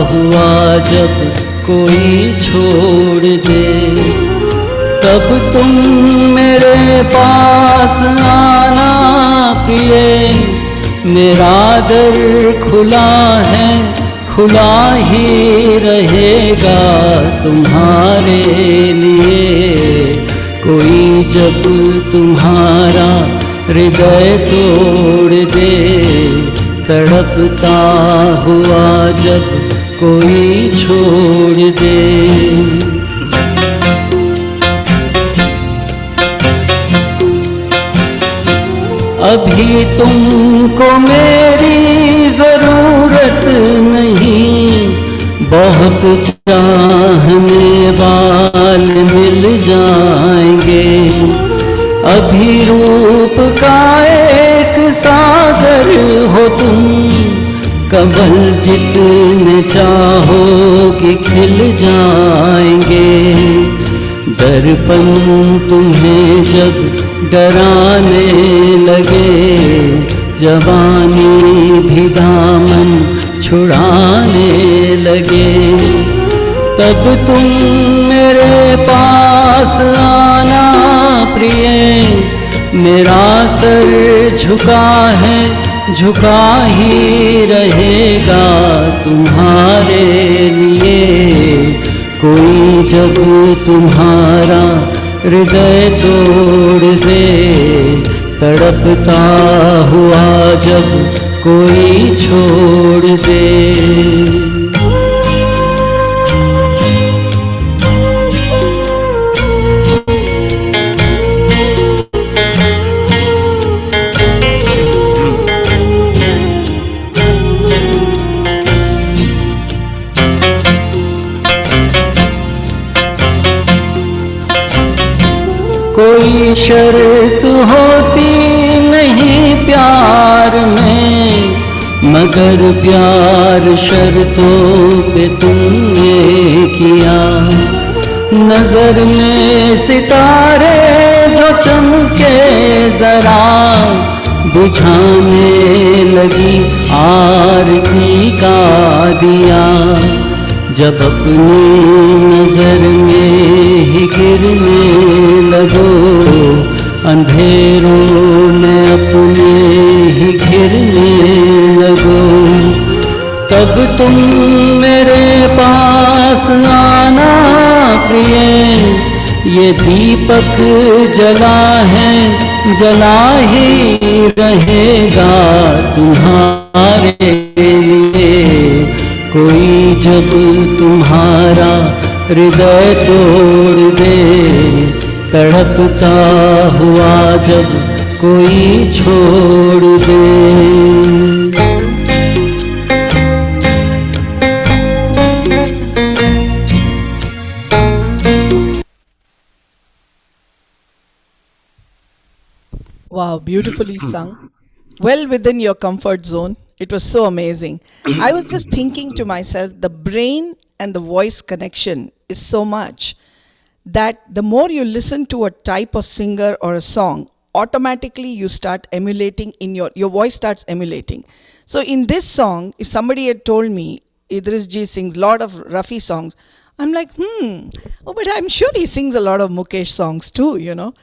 हुआ जब कोई छोड़ दे, तब तुम मेरे पास आना प्रिय, मेरा दर खुला है, खुला ही रहेगा तुम्हारे लिए। कोई जब तुम्हारा हृदय तोड़ दे, तड़पता हुआ जब कोई छोड़ दे। अभी तुमको मेरी ज़रूरत नहीं, बहुत चाहने वाले मिल जाएंगे। अभी रूप का एक सागर हो तुम, कमल जितने चाहोगे खिल जाएंगे। दर्पण तुम्हें जब डराने लगे, जवानी भी दामन छुड़ाने लगे। तब तुम मेरे पास आना प्रिय, मेरा सर झुका है, झुका ही रहेगा तुम्हारे लिए। कोई जब तुम्हारा हृदय तोड़ दे, तड़पता हुआ जब कोई छोड़ दे। कोई शर्त होती नहीं प्यार में, मगर प्यार शर्तों पे तुमने किया। नजर में सितारे जो चमके जरा, बुझाने लगी आरती का दिया। जब अपनी नजर में ही गिरने लगो, अंधेरों में अपने ही घिरने लगो। तब तुम मेरे पास आना प्रिय, ये दीपक जला है, जला ही रहेगा तुम्हारे लिए। कोई जब तुम्हारा हृदय तोड़ दे, तड़पता हुआ जब कोई छोड़ दे। Wow, beautifully sung. Well within your comfort zone. It was so amazing. I was just thinking to myself, the brain and the voice connection is so much that the more you listen to a type of singer or a song, automatically you start emulating in your voice starts emulating. So in this song, if somebody had told me Idris Ji sings a lot of Rafi songs, I'm like, oh, but I'm sure he sings a lot of Mukesh songs too, you know.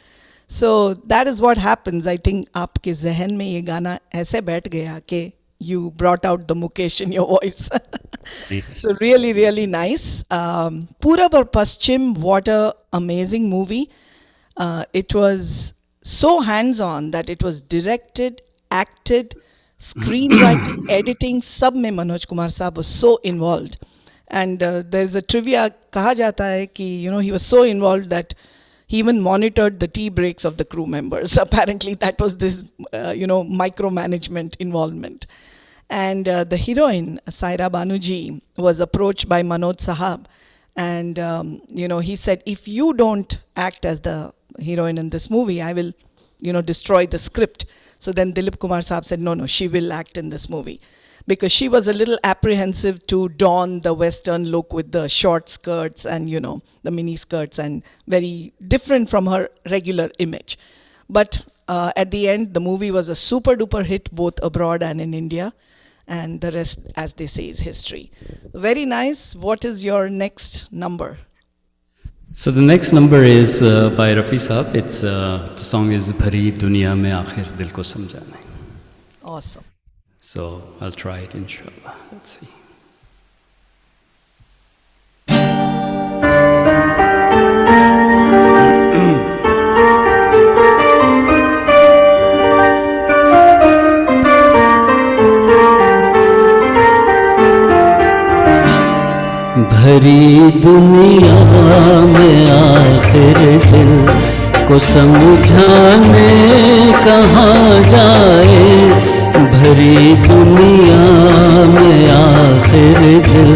So that is what happens. I think आपके ज़हन में ये गाना ऐसे बैठ गया कि you brought out the Mukesh in your voice. So really, really nice. Purab or Paschim, what a amazing movie. It was so hands-on that it was directed, acted, screenwriting, editing, सब में मनोज कुमार साहब was so involved. And there's a trivia, कहा जाता है कि you know he was so involved that he even monitored the tea breaks of the crew members. Apparently that was this, micromanagement involvement. And the heroine, Saira Banuji, was approached by Manoj Sahab. And, he said, if you don't act as the heroine in this movie, I will, destroy the script. So then Dilip Kumar Sahab said, no, she will act in this movie. Because she was a little apprehensive to don the Western look with the short skirts and, the mini skirts, and very different from her regular image. But at the end, the movie was a super duper hit both abroad and in India. And the rest, as they say, is history. Very nice. What is your next number? So the next number is by Rafi Saab. It's the song is Bhari Duniya Mein Aakhir Dil Ko Samjhana. Awesome. So I'll try it, inshallah. Let's see. भरी दुनिया में आखिर दिल को समझाने कहाँ जाए। भरी दुनिया में आखिर दिल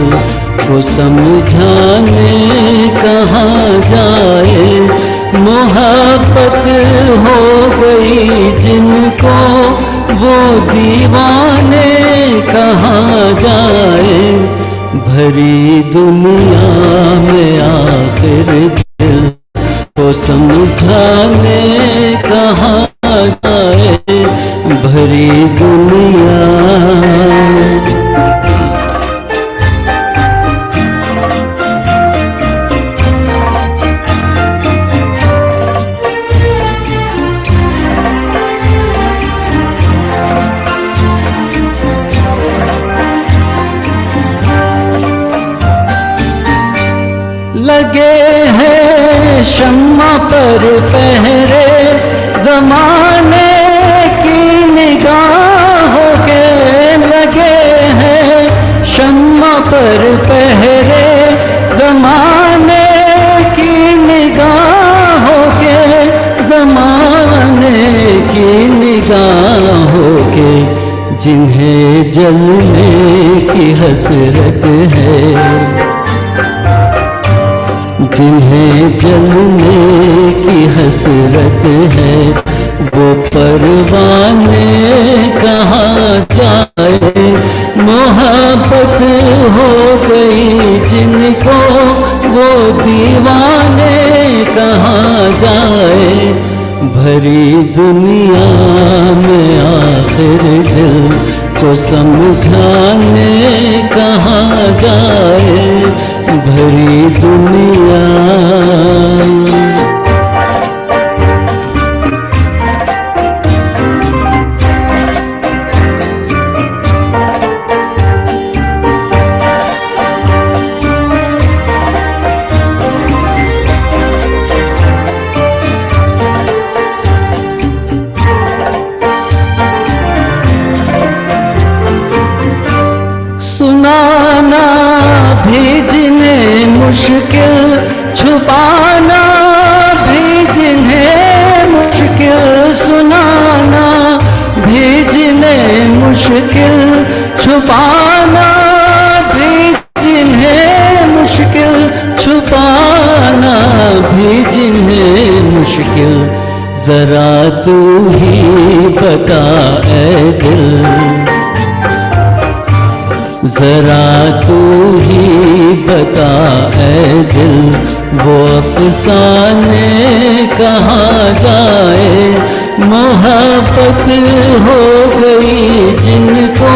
को समझाने कहाँ जाए। मोहब्बत हो गई जिनको वो दीवाने कहाँ जाए। भरी दुनिया में आखिर दिल को समझाने कहाँ जाए। भरी दुनिया लगे हैं शम्मा पर पहरे, जमाने की निगाहों के लगे हैं शम्मा पर पहरे, जमाने की निगाहों के, जमाने की निगाहों के, जिन्हें जलने की हसरत है, जिन्हें जलने की हसरत है, वो परवाने कहाँ जाए। मोहब्बत हो गई जिनको, वो दीवाने कहाँ जाए। भरी दुनिया में आखिर दिल को समझाने कहाँ जाए। भरी दुनिया सुनाना भी जिन्हें मुश्किल, छुपाना भी जिन्हें मुश्किल, सुनाना भी जिन्हें मुश्किल, छुपाना भी जिन्हें मुश्किल, छुपाना भी जिन्हें मुश्किल। जरा तू ही बता ऐ दिल, जरा तू ही बता ऐ दिल, वो अफसाने कहाँ जाए। मोहब्बत हो गई जिनको,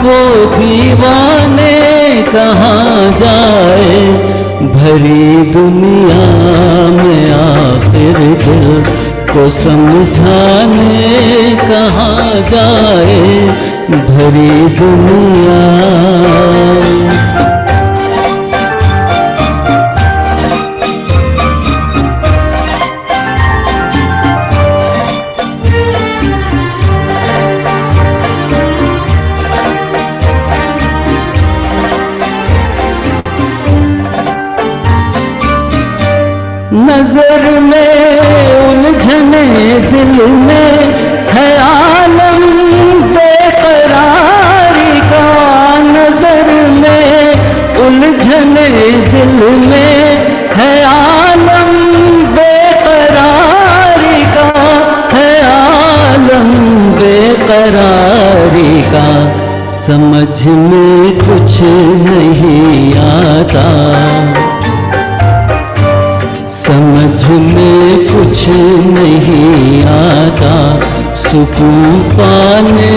वो दीवाने कहाँ जाए। भरी दुनिया में आखिर दिल को समझाने कहाँ जाए। भरी दुनिया नजर में उलझने दिल में है आलम बेकरारी का। नजर में उलझने दिल में है आलम बेकरारी का, है आलम बेकरारी का। समझ में कुछ नहीं आता, समझ में कुछ नहीं आता। सुकून पाने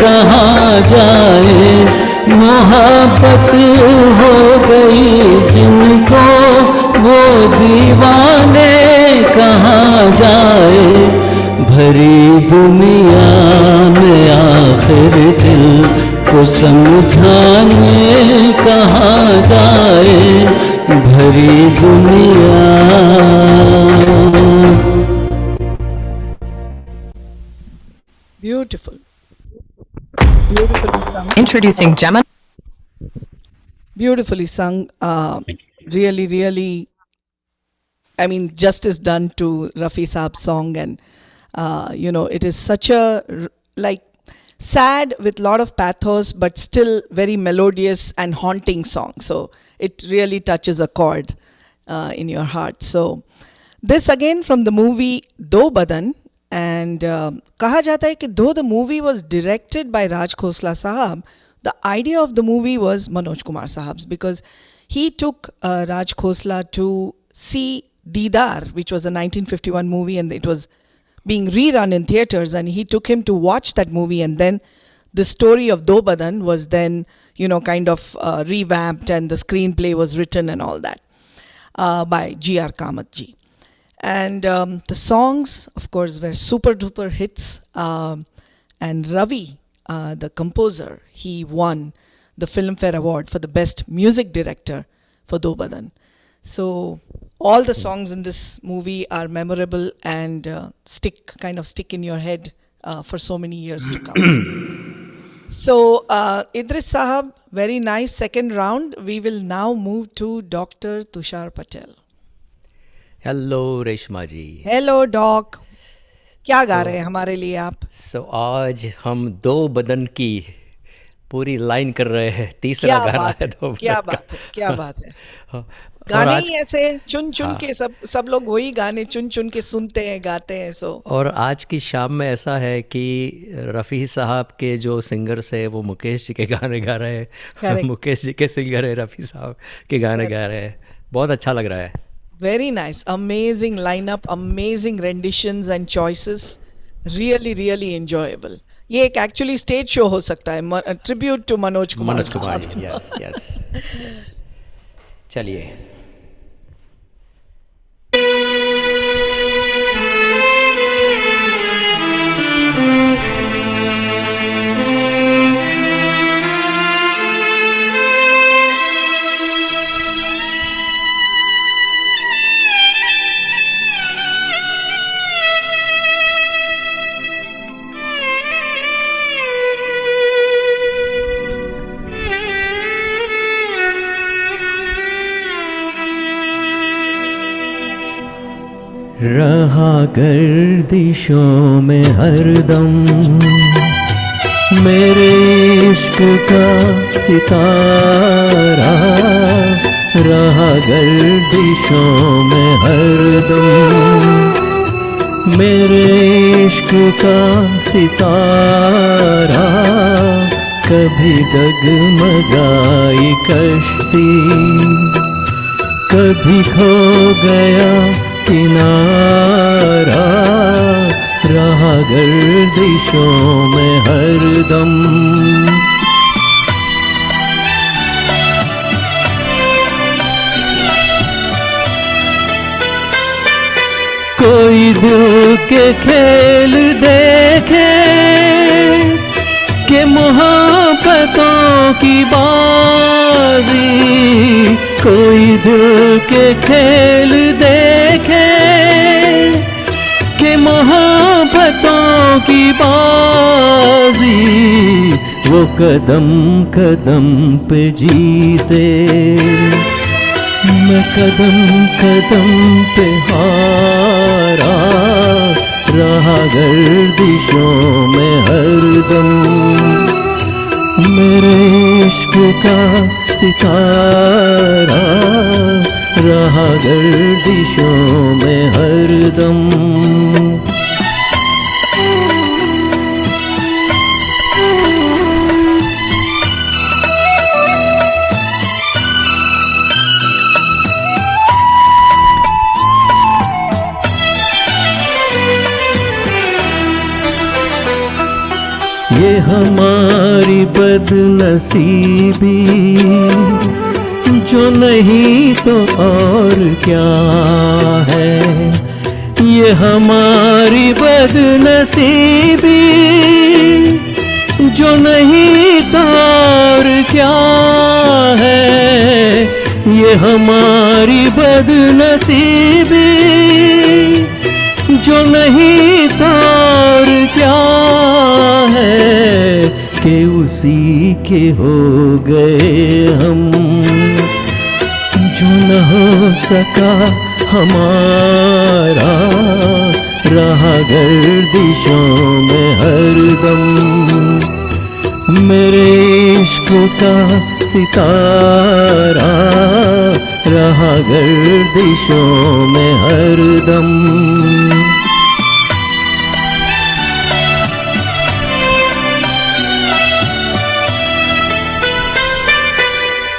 कहाँ जाए। मोहब्बत हो गई जिनको, वो दीवाने कहाँ जाए। भरी दुनिया में आखिर दिल को समझाने कहाँ जाए। भरी दुनिया Beautiful. Beautifully sung. Introducing Gemma. Beautifully sung. Really, really, I mean, justice done to Rafi Saab's song. And, it is such a, like, sad with lot of pathos, but still very melodious and haunting song. So it really touches a chord in your heart. So this again from the movie Do Badan. And कहा जाता है कि though the movie was directed by Raj Khosla Sahab, the idea of the movie was Manoj Kumar Sahab's, because he took Raj Khosla to see Deedar, which was a 1951 movie, and it was being rerun in theaters, and he took him to watch that movie, and then the story of Do Badan was then, kind of revamped, and the screenplay was written and all that by G.R. Kamath ji. And the songs, of course, were super duper hits. And Ravi, the composer, he won the Filmfare Award for the Best Music Director for Do Badan. So all the songs in this movie are memorable and stick in your head for so many years to come. So Idris Sahab, very nice second round. We will now move to Dr. Tushar Patel. Hello Reshma ji. Hello Doc. क्या गा रहे हैं हमारे लिए आप? सो आज हम दो बदन की पूरी लाइन कर रहे हैं. तीसरा गाना है दो बदन क्या का. बात है, क्या बात है. हाँ, गाने आज- ही ऐसे चुन चुन के सब लोग वही गाने चुन चुन के सुनते हैं, गाते हैं. सो और आज की शाम में ऐसा है कि रफ़ी साहब के जो सिंगर्स है वो मुकेश जी के गाने गा रहे हैं. Correct. मुकेश जी के सिंगर है, रफ़ी साहब के गाने गा रहे हैं. बहुत अच्छा लग रहा है. very nice, amazing lineup, amazing renditions and choices, really enjoyable. ये एक एक्चुअली स्टेज शो हो सकता है, tribute to Manoj Kumar. Manoj Kumar. Yes yes. चलिए. रहा गर्दिशों में हरदम मेरे इश्क का सितारा, रहा गर्दिशों में हरदम मेरे इश्क का सितारा. कभी डगमगाई कश्ती, कभी खो गया किनारा, रहा गर्दिशों में हरदम. कोई दिल के खेल देखे कि मोहब्बतों की बाजी, कोई दिल के खेल देखे कि मोहब्बतों की बाजी, वो कदम कदम पे जीते, मैं कदम कदम पे हारा, रहा गर्दिशों में हरदम मेरे इश्क का सितारा, रहा गर्दिशों में हरदम. ये हमारी बदनसीबी, जो नहीं तो और क्या है. ये हमारी बदनसीबी, जो नहीं तो और क्या है. ये हमारी बदनसीबी, जो नहीं तो और क्या है, कि उसी के हो गए हम, जो न हो सका हमारा, रहा गर्दिशों में हरदम मेरे इश्क का सितारा, रहा गर्दिशों में हरदम.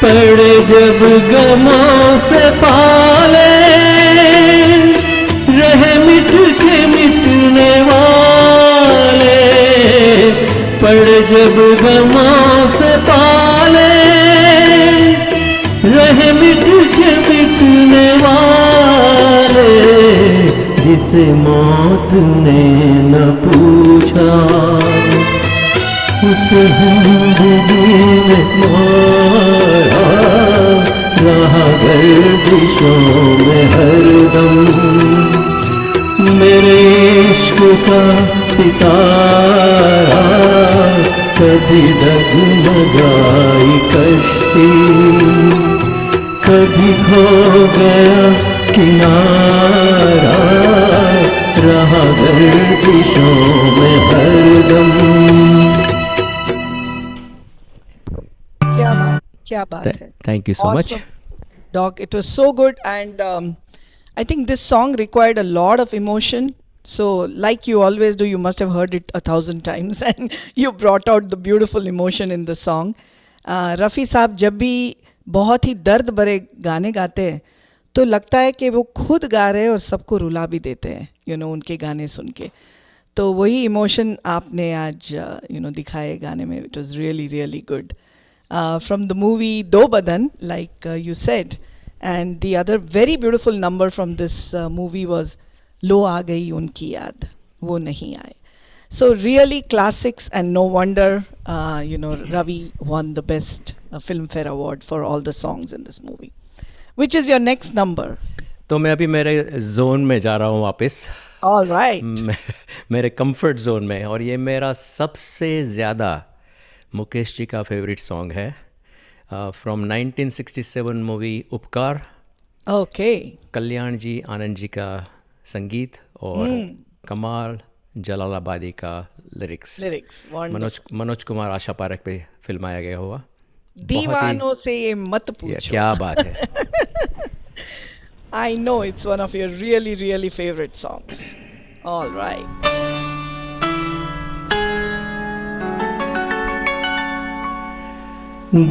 पड़े जब गमों से पाले, रहे मिट के मिटने वाले, पड़े जब गमों से पाले, रहे मिट के मिटने वाले, जिसे मौत ने न पूछा, उस जिंदगी में मारा, रहा गर्द गर्दिशों में हरदम मेरे इश्क का सितारा कभी डगमगाई कश्ती कभी खो गया किनारा रहा गर्दिशों में हरदम। क्या बात है। Thank you so much. Doc, it was so good, and I think this song required a lot of emotion. So, like you always do, you must have heard it 1,000 times, and you brought out the beautiful emotion in the song. Rafi साहब जब भी बहुत ही दर्द भरे गाने गाते हैं तो लगता है कि वो खुद गा रहे हैं और सबको रुला भी देते हैं, उनके गाने सुन के। तो वही इमोशन आपने आज दिखाए गाने में. It was really really good. From the movie Do Badan, like you said, and the other very beautiful number from this movie was Lo Aa Gayi Unki Yaad, Wo Nahi Aaye. So really classics, and no wonder Ravi won the best Filmfare Award for all the songs in this movie. Which is your next number? तो मैं अभी मेरे zone में जा रहा हूँ वापस. All right. मेरे कंफर्ट जोन में, और ये मेरा सबसे ज़्यादा मुकेश जी का फेवरेट सॉन्ग है. फ्रॉम 1967 मूवी उपकार. ओके. कल्याण जी आनंद जी का संगीत और कमाल जलालाबादी का लिरिक्स. मनोज कुमार आशा पारेख पे फिल्माया गया हुआ. दीवानों से ये मत पूछो. क्या बात है. I know it's one of your really really favorite songs. All right.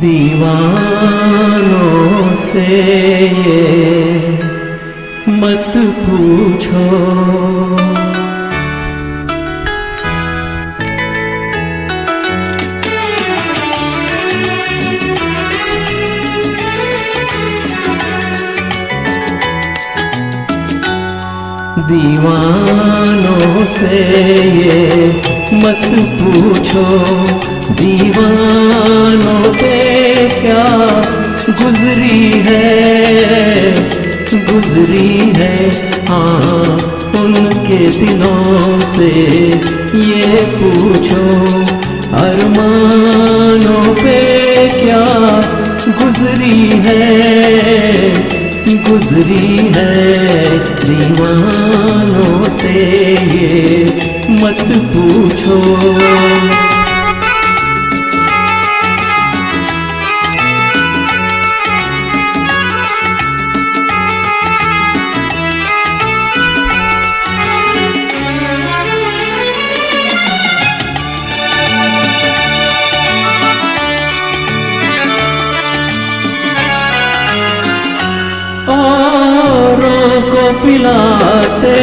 दीवानों से ये मत पूछो, दीवानों से ये मत पूछो, दीवानों पे क्या गुजरी है हाँ उनके दिलों से ये पूछो, अरमानों पे क्या गुजरी है दीवानों से ये मत पूछो. औरों को पिलाते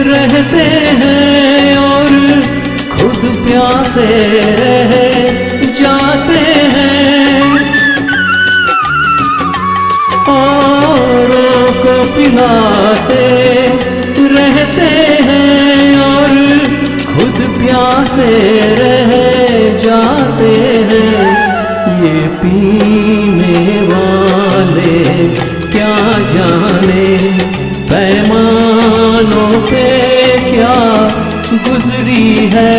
रहते हैं और खुद प्यासे रह जाते हैं. औरों को पिलाते रहते हैं और खुद प्यासे रह जाते हैं. ये पीने वाले क्या जाने पैमानों पे क्या गुजरी है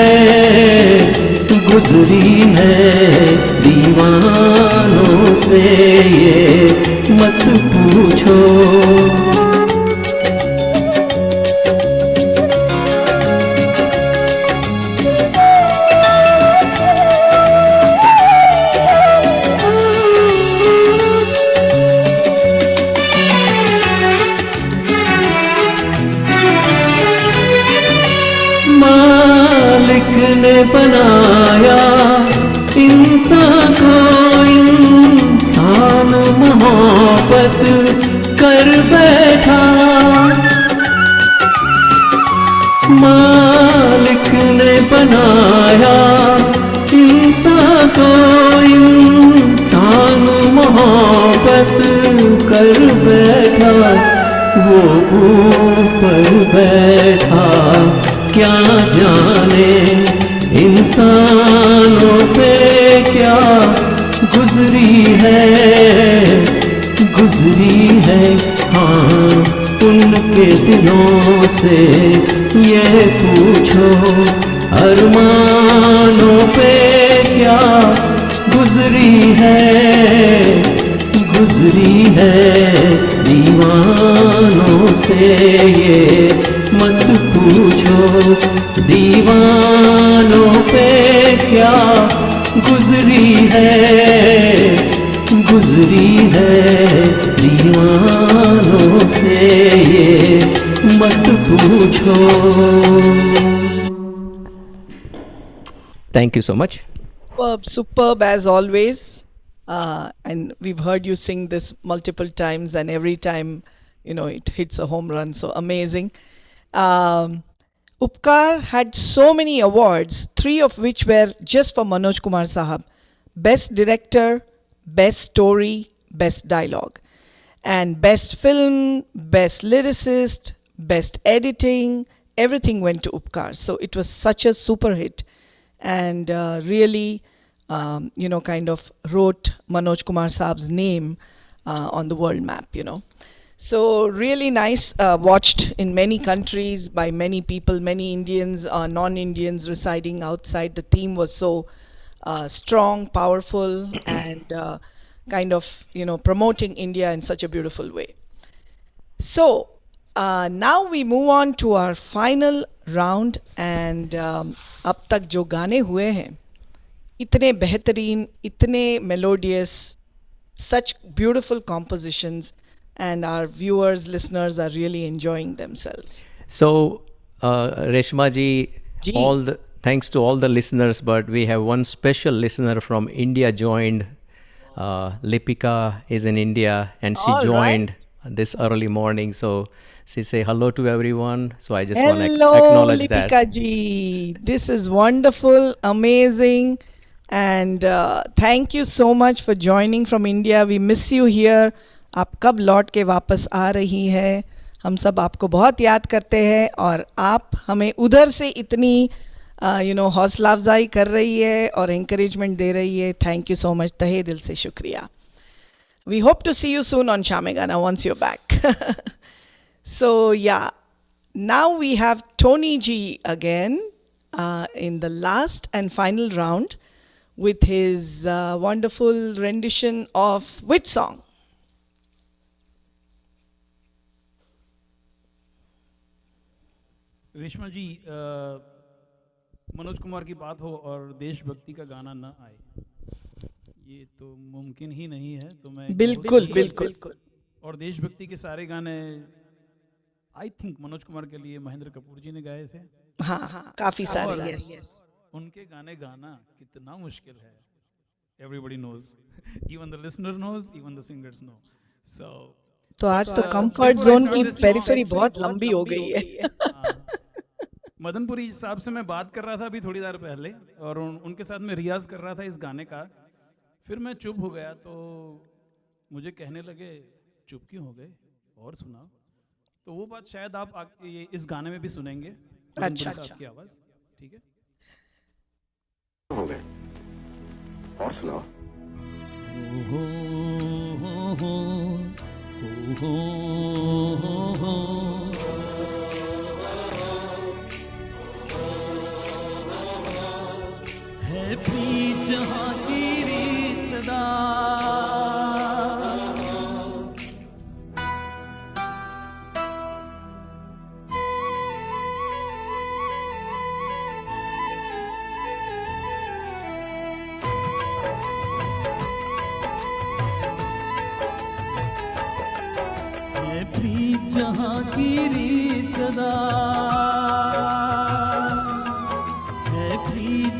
दीवानों से ये मत पूछो. मालिक ने बनाया इंसान को, इंसान मोहब्बत कर बैठा. मालिक ने बनाया इंसान को, इंसान मोहब्बत कर बैठा. वो ऊपर बैठा क्या जाने इंसानों पे क्या गुजरी है गुजरी है, हाँ उनके दिलों से ये पूछो अरमानों पे क्या गुजरी है दीवानों से ये मत पूछो, दीवानों पे क्या गुजरी है दीवानों से ये मत पूछो। Thank you so much. Superb as always. And we've heard you sing this multiple times, and every time, it hits a home run. So amazing. Upkar had so many awards, 3 of which were just for Manoj Kumar Sahab. Best Director, Best Story, Best Dialogue. And Best Film, Best Lyricist, Best Editing, everything went to Upkar. So it was such a super hit. And really, kind of wrote Manoj Kumar Saab's name on the world map, So really nice, watched in many countries by many people, many Indians, non-Indians residing outside. The theme was so strong, powerful, and kind of, promoting India in such a beautiful way. So now we move on to our final round, and अब तक जो गाने हुए हैं इतने बेहतरीन, इतने melodious, such beautiful compositions, and our viewers, listeners are really enjoying themselves. So, Reshma ji, Ji. Thanks to all the listeners, but we have one special listener from India joined. Lipika is in India, and she All joined right. this early morning. So she say hello to everyone. So I just want to Hello, acknowledge Lipika that. ji. This is wonderful, amazing, and thank you so much for joining from India. We miss you here. आप कब लौट के वापस आ रही हैं? हम सब आपको बहुत याद करते हैं, और आप हमें उधर से इतनी हौसला अफजाई कर रही है और encouragement दे रही है. Thank you so much. तहे दिल से शुक्रिया. We hope to see you soon on Shamegana once you're back. So yeah, now we have Tony G again in the last and final round with his wonderful rendition of which song? Reshma जी, मनोज कुमार की बात हो और देशभक्ति का गाना ना आए, ये तो मुमकिन ही नहीं है। तो मैं बिल्कुल बिल्कुल। और देशभक्ति के सारे गाने आई थिंक मनोज कुमार के लिए महेंद्र कपूर जी ने गाए थे। हाँ, काफी सारे। और yes. उनके गाने गाना कितना मुश्किल है, everybody knows, even the listener knows, even the singers know. So तो आज तो कंफर्ट जोन की पेरिफेरी बहुत लंबी हो गई है। मदनपुरी साहब से मैं बात कर रहा था अभी थोड़ी देर पहले, और उनके साथ मैं रियाज कर रहा था इस गाने का। फिर मैं चुप हो गया, तो मुझे कहने लगे चुप क्यों हो गए, और सुनाओ। तो वो बात शायद आप ये इस गाने में भी सुनेंगे। अच्छा, साहब की आवाज, ठीक है। हो गए, और सुनाओ। है प्रीत जहाँ की रीत सदा, है प्रीत जहाँ की रीत सदा,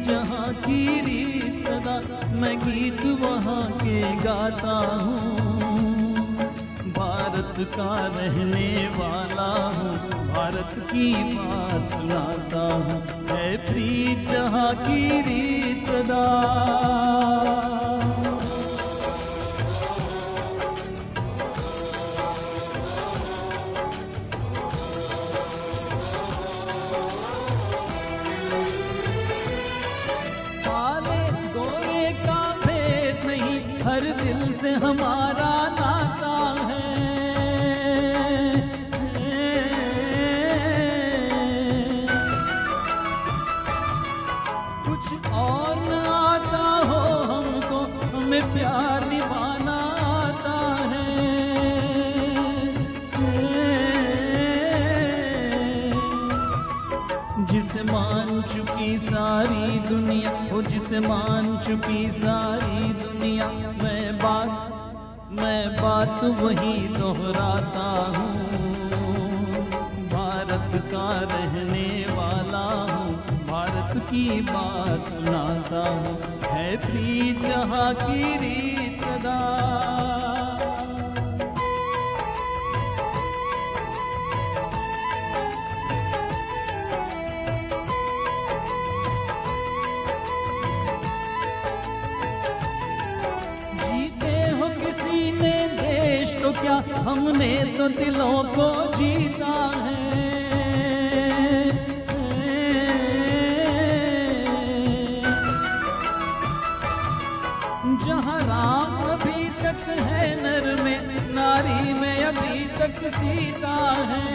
जहाँ की रीत सदा, मैं गीत वहाँ के गाता हूँ। भारत का रहने वाला हूँ, भारत की बात सुनाता हूँ। है प्रीत जहाँ की रीत सदा। हर दिल से हमारा नाता है, सारी दुनिया, वो जिसे मान चुकी सारी दुनिया। मैं बात वही दोहराता हूँ, भारत का रहने वाला हूँ, भारत की बात सुनाता हूँ। है प्रीत जहाँ की रीत सदा, जीते हो किसी ने देश तो क्या, हमने तो दिलों को जीता है। जहाँ राम अभी तक है नर में, नारी में अभी तक सीता है।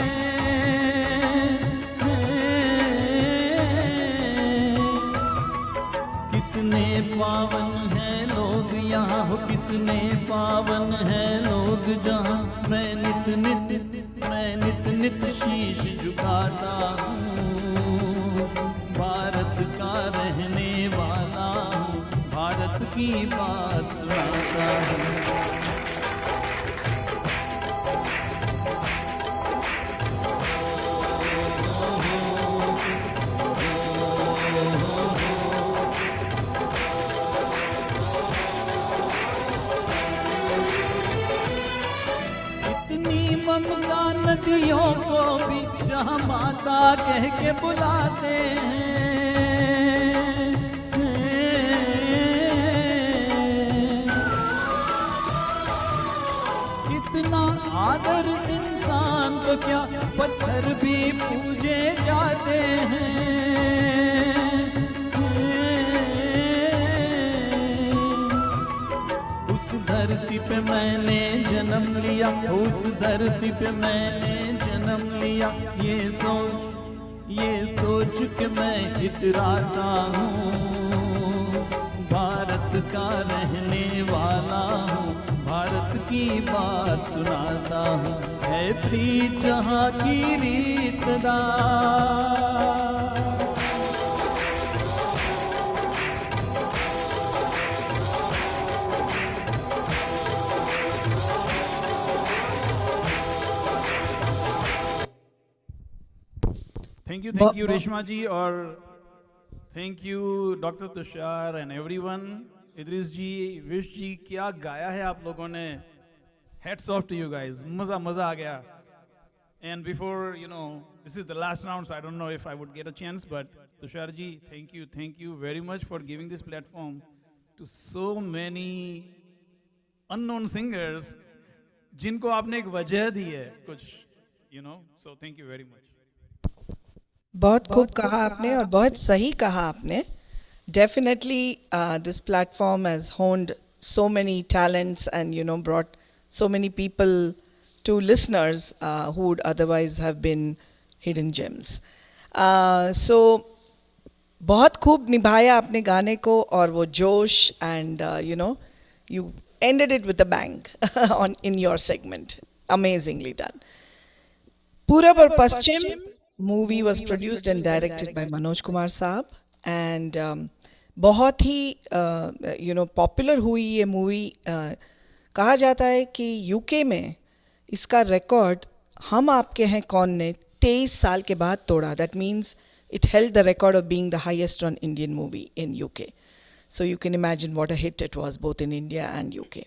कितने पावन हैं लोग यहाँ हो, कितने पावन हैं लोग जहाँ। मैं नित नित शीश झुकाता हूँ, भारत का रहने वाला हूँ, भारत की बात सुनाता हूँ। ममता नदियों को भी जहाँ माता कह के बुलाते हैं। इतना आदर इंसान को क्या, पत्थर भी पूजे जाते हैं। उस धरती पे मैंने जन्म लिया, उस धरती पे मैंने जन्म लिया। ये सोच के मैं इतराता हूँ, भारत का रहने वाला हूँ, भारत की बात सुनाता हूँ। है प्रीत जहाँ की रीत सदा, थैंक यू रेशमा जी, और thank you doctor Tushar and everyone. Idris ji, Vish ji, क्या गाया है आप लोगों ने। Heads off to you guys, मजा आ गया। And before this is the last round, so I don't know if I would get a chance, but Tushar ji, thank you very much for giving this platform to so many unknown singers जिनको आपने एक वजह दी है कुछ, so thank you very much. बहुत खूब कहा आपने और बहुत सही कहा आपने. Definitely this platform has honed so many talents and brought so many people to listeners who would otherwise have been hidden gems. So बहुत खूब निभाया आपने गाने को और वो जोश, and you ended it with a bang in your segment. Amazingly done. Purab aur Paschim movie was produced and directed by Manoj Kumar Saab, and बहुत ही पॉपुलर हुई ये मूवी. कहा जाता है कि यूके में इसका रिकॉर्ड हम आपके हैं कौन ने 23 साल के बाद तोड़ा. That means it held the record of being the highest run Indian movie in UK. So you can imagine what a hit it was both in India and UK.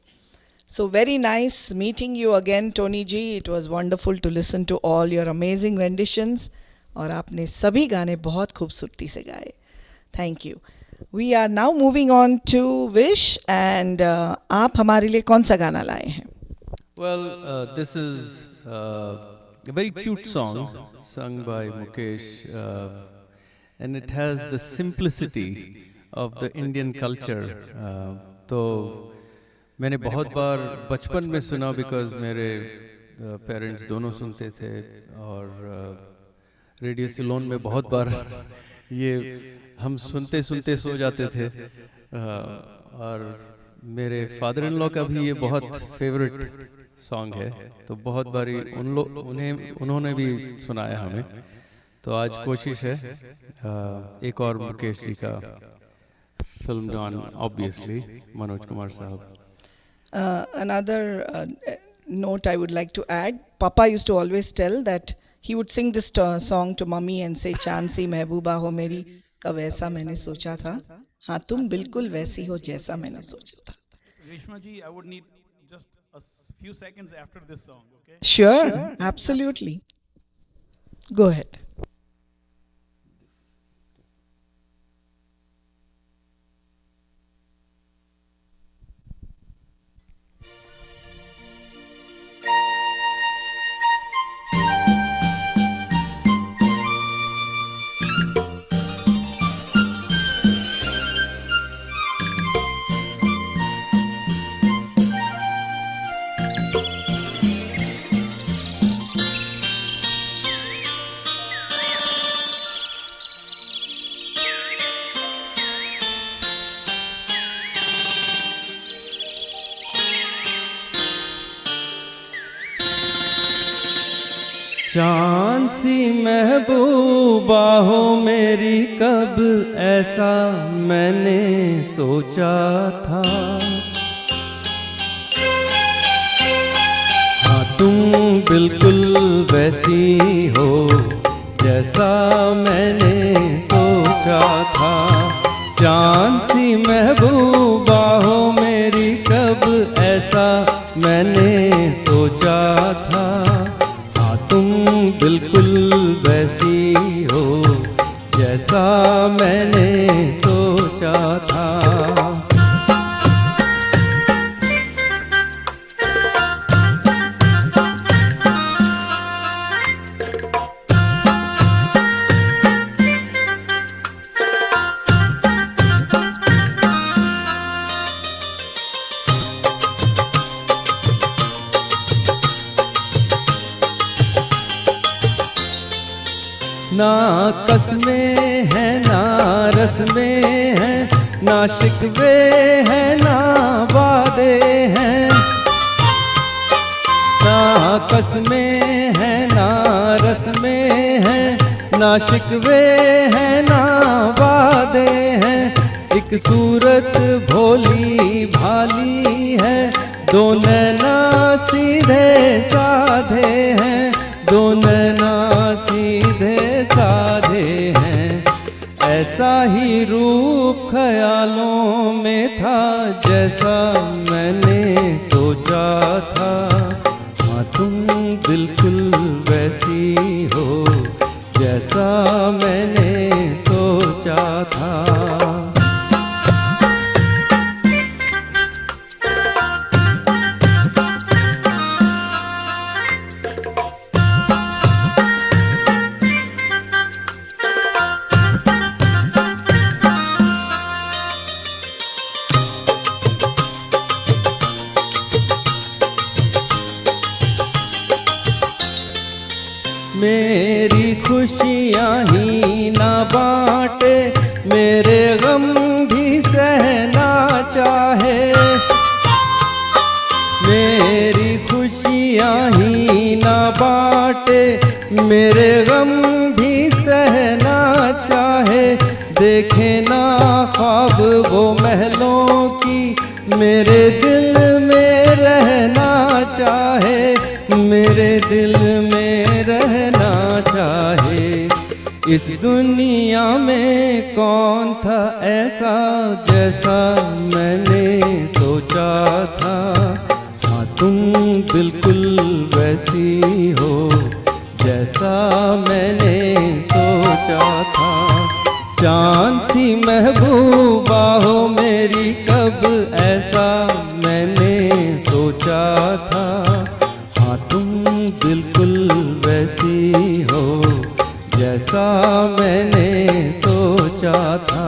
So very nice meeting you again, Tony ji. It was wonderful to listen to all your amazing renditions. और आपने सभी गाने बहुत खूबसूरती से गाए. Thank you. We are now moving on to Wish, and आप हमारे लिए कौन सा गाना लाए हैं? Well, this is a very cute song sung by Mukesh, and it has the simplicity of the Indian culture. तो मैंने बहुत बार बचपन में सुना because मेरे पेरेंट्स दोनों सुनते थे, और रेडियो सिलोन में बहुत बार ये हम सुनते सुनते सो जाते थे. और मेरे फादर इन लॉ का भी ये बहुत फेवरेट सॉन्ग है, तो बहुत बारी उन्होंने भी सुनाया हमें. तो आज कोशिश है एक और मुकेश जी का फिल्म डॉन, ऑब्वियसली मनोज कुमार साहब. Another note I would like to add, Papa used to always tell that he would sing this song to mummy and say, चांद सी महबूबा हो मेरी, कब ऐसा मैंने सोचा था, हाँ तुम बिल्कुल वैसी हो जैसा मैंने सोचा था. Reshma ji, I would need just a few seconds after this song, okay? Sure, absolutely. Go ahead. चांद सी महबूबा हो मेरी, कब ऐसा मैंने सोचा था, हाँ तुम बिल्कुल वैसी हो जैसा मैंने सोचा था. चांद सी महबूबा हो मेरी, कब ऐसा मैंने सोचा था, तुम बिल्कुल वैसी हो जैसा मैंने सोचा था. ना कसमें है ना रस्में हैं, ना शिकवे हैं ना वादे हैं. ना कसमें है ना रस्में हैं, ना शिकवे हैं ना वादे हैं. एक सूरत भोली भाली है, दो नैना सीधे साधे हैं, दो नैना सीधे साधे हैं. ऐसा ही रूप ख्यालों में था जैसा मैंने सोचा था, हाँ तुम बिल्कुल वैसी हो जैसा मैंने सोचा था. मेरी खुशियाँ ही ना बांटे, मेरे गम भी सहना चाहे. मेरी खुशियाँ ही ना बांटे, मेरे गम भी सहना चाहे. देखे ना ख्वाब वो महलों की, मेरे दिल में रहना चाहे, मेरे दिल में रहना चाहे. इस दुनिया में कौन था ऐसा जैसा मैंने सोचा था, हाँ तुम बिल्कुल वैसी हो जैसा मैंने सोचा था. चांद सी महबूबा हो मेरी, कब ऐसा मैंने सोचा था, हाँ तुम बिल्कुल वैसी हो जैसा मैंने सोचा था,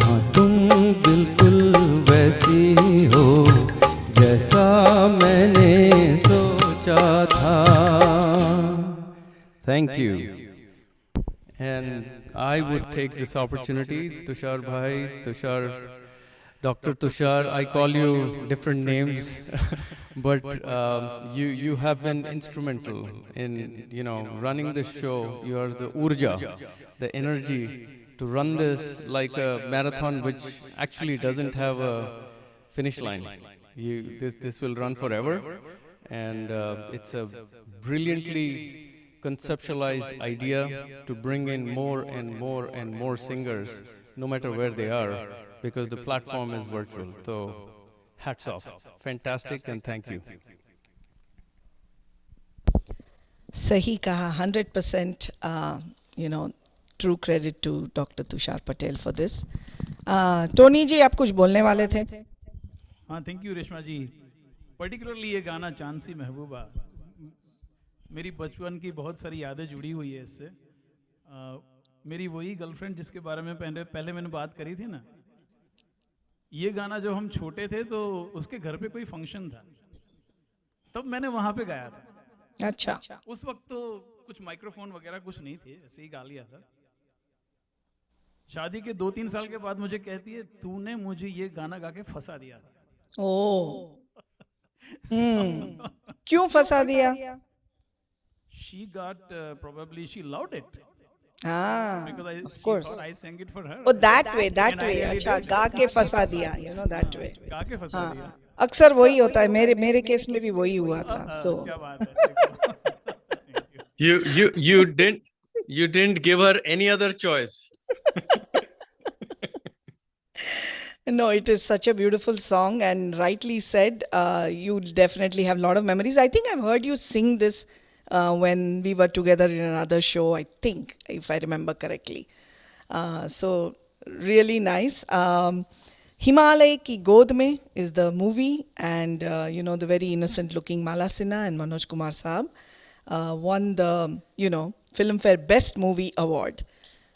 हाँ तुम बिल्कुल वैसी हो जैसा मैंने सोचा था. Thank you. And I would take this opportunity, Tushar Bhai, Tushar, Dr. Tushar, I call you different names. but you have been instrumental in running this show. You are the urja, the energy to run this like a marathon, which actually doesn't have a finish line. This will run forever, and it's a brilliantly conceptualized idea to bring in more and more and more singers, no matter where they are, because the platform is virtual. So, hats off. Fantastic, and thank you. सही कहा, 100% true credit to Dr. Tushar Patel for this. Tony ji, आप कुछ बोलने वाले थे? हाँ, thank you Reshma ji. Particularly ये गाना चांद सी महबूबा, मेरी बचपन की बहुत सारी यादें जुड़ी हुई है इससे. मेरी वही गर्लफ्रेंड जिसके बारे में पहले मैंने बात करी थी ना, ये गाना जब हम छोटे थे तो उसके घर पे कोई फंक्शन था, तब मैंने वहां पे गाया था. अच्छा. उस वक्त तो कुछ माइक्रोफोन वगैरह कुछ नहीं थे, ऐसे ही गा लिया था. शादी के 2-3 साल के बाद मुझे कहती है, तूने मुझे ये गाना गा के फंसा दिया था. ओ. क्यों फंसा दिया? She got probably she loved it. Because of course. I sang it for her. Oh, that way. Really अच्छा, गा के फंसा दिया, that way. गा के फंसा दिया. अक्सर वही होता है, मेरे केस में भी वही हुआ था. So. क्या बात है. You didn't give her any other choice. No, it is such a beautiful song, and rightly said, you definitely have a lot of memories. I think I've heard you sing this when we were together in another show, I think, if I remember correctly. So, really nice. Himalay Ki Goad Mein is the movie, and the very innocent looking Mala Sinha and Manoj Kumar Saab won the, Filmfare Best Movie Award.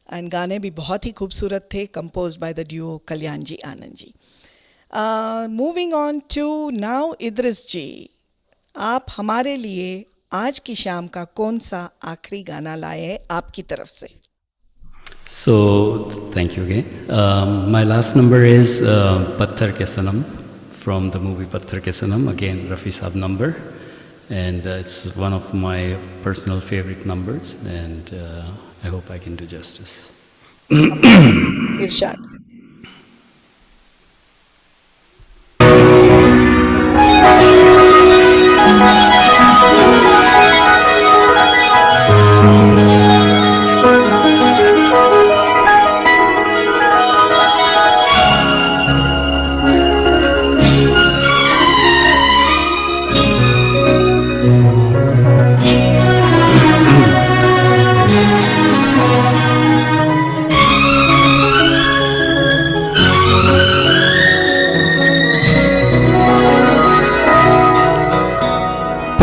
And गाने भी बहुत ही खूबसूरत थे, composed by the duo Kalyan ji Anand ji. Moving on to now Idris जी, आप हमारे लिए आज की शाम का कौन सा आखिरी गाना लाए हैं आपकी तरफ से? So, thank you again. My last number is Patthar Ke Sanam from the movie Patthar Ke Sanam, again Rafi Saab number, and it's one of my personal favorite numbers, and I hope I can do justice. Irshad.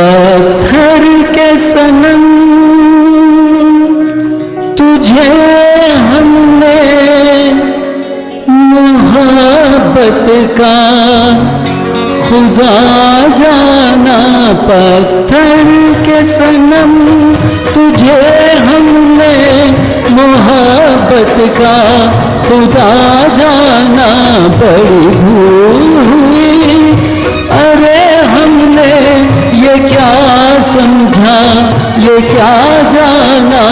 पत्थर के सनम तुझे हमने मोहब्बत का खुदा जाना. पत्थर के सनम तुझे हमने मोहब्बत का खुदा जाना. बड़ी भूल हुई, अरे हमने ये क्या समझा, ये क्या जाना.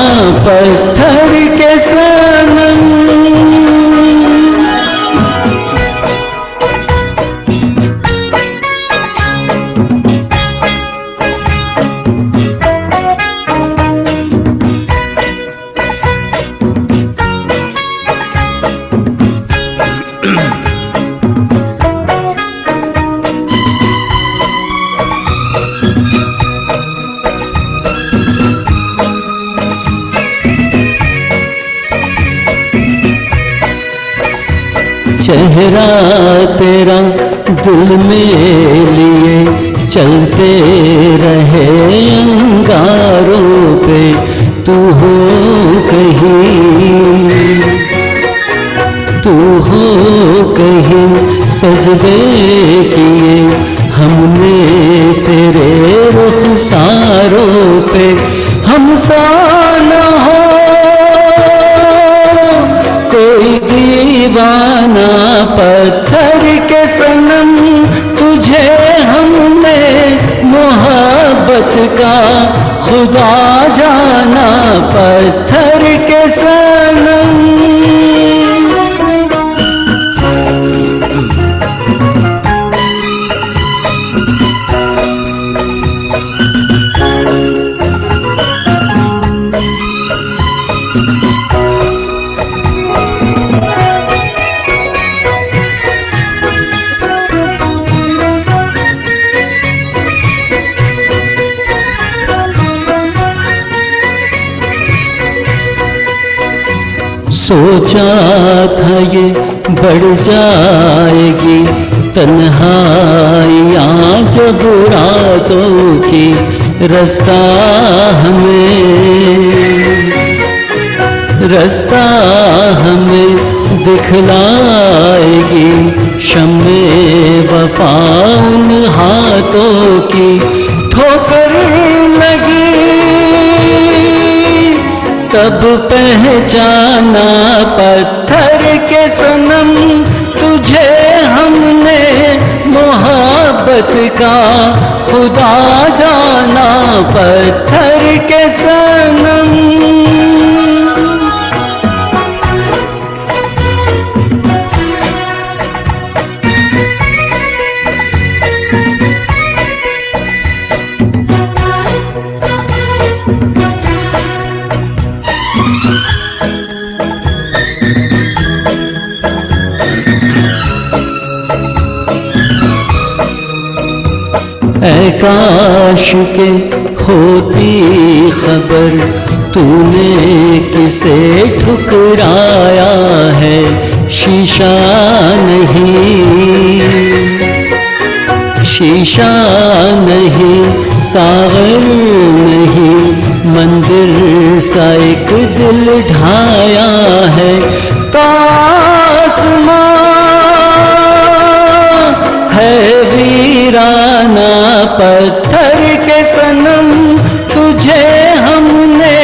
पत्थर के सनम. चेहरा तेरा दिल में लिए चलते रहे अंगारों पे. तू हो कहीं सजदे किए हमने तेरे रुखसारों पे. हमसा न हो कोई दीवाना. पत्थर के सनम तुझे हमने खुदा जाना पत्थर के सनम। सोचा था ये बढ़ जाएगी तन्हाइयाँ जब रातों की रास्ता हमें दिखलाएगी शम्मे वफा उन हाथों की। ठोकर लगी तब पहचाना पत्थर के सनम, तुझे हमने मोहब्बत का खुदा जाना पत्थर के सनम। ऐ काश के होती खबर तूने किसे ठुकराया है। शीशा नहीं सागर नहीं मंदिर सा एक दिल ढाया है। तो आसमां है वीराना पत्थर के सनम, तुझे हमने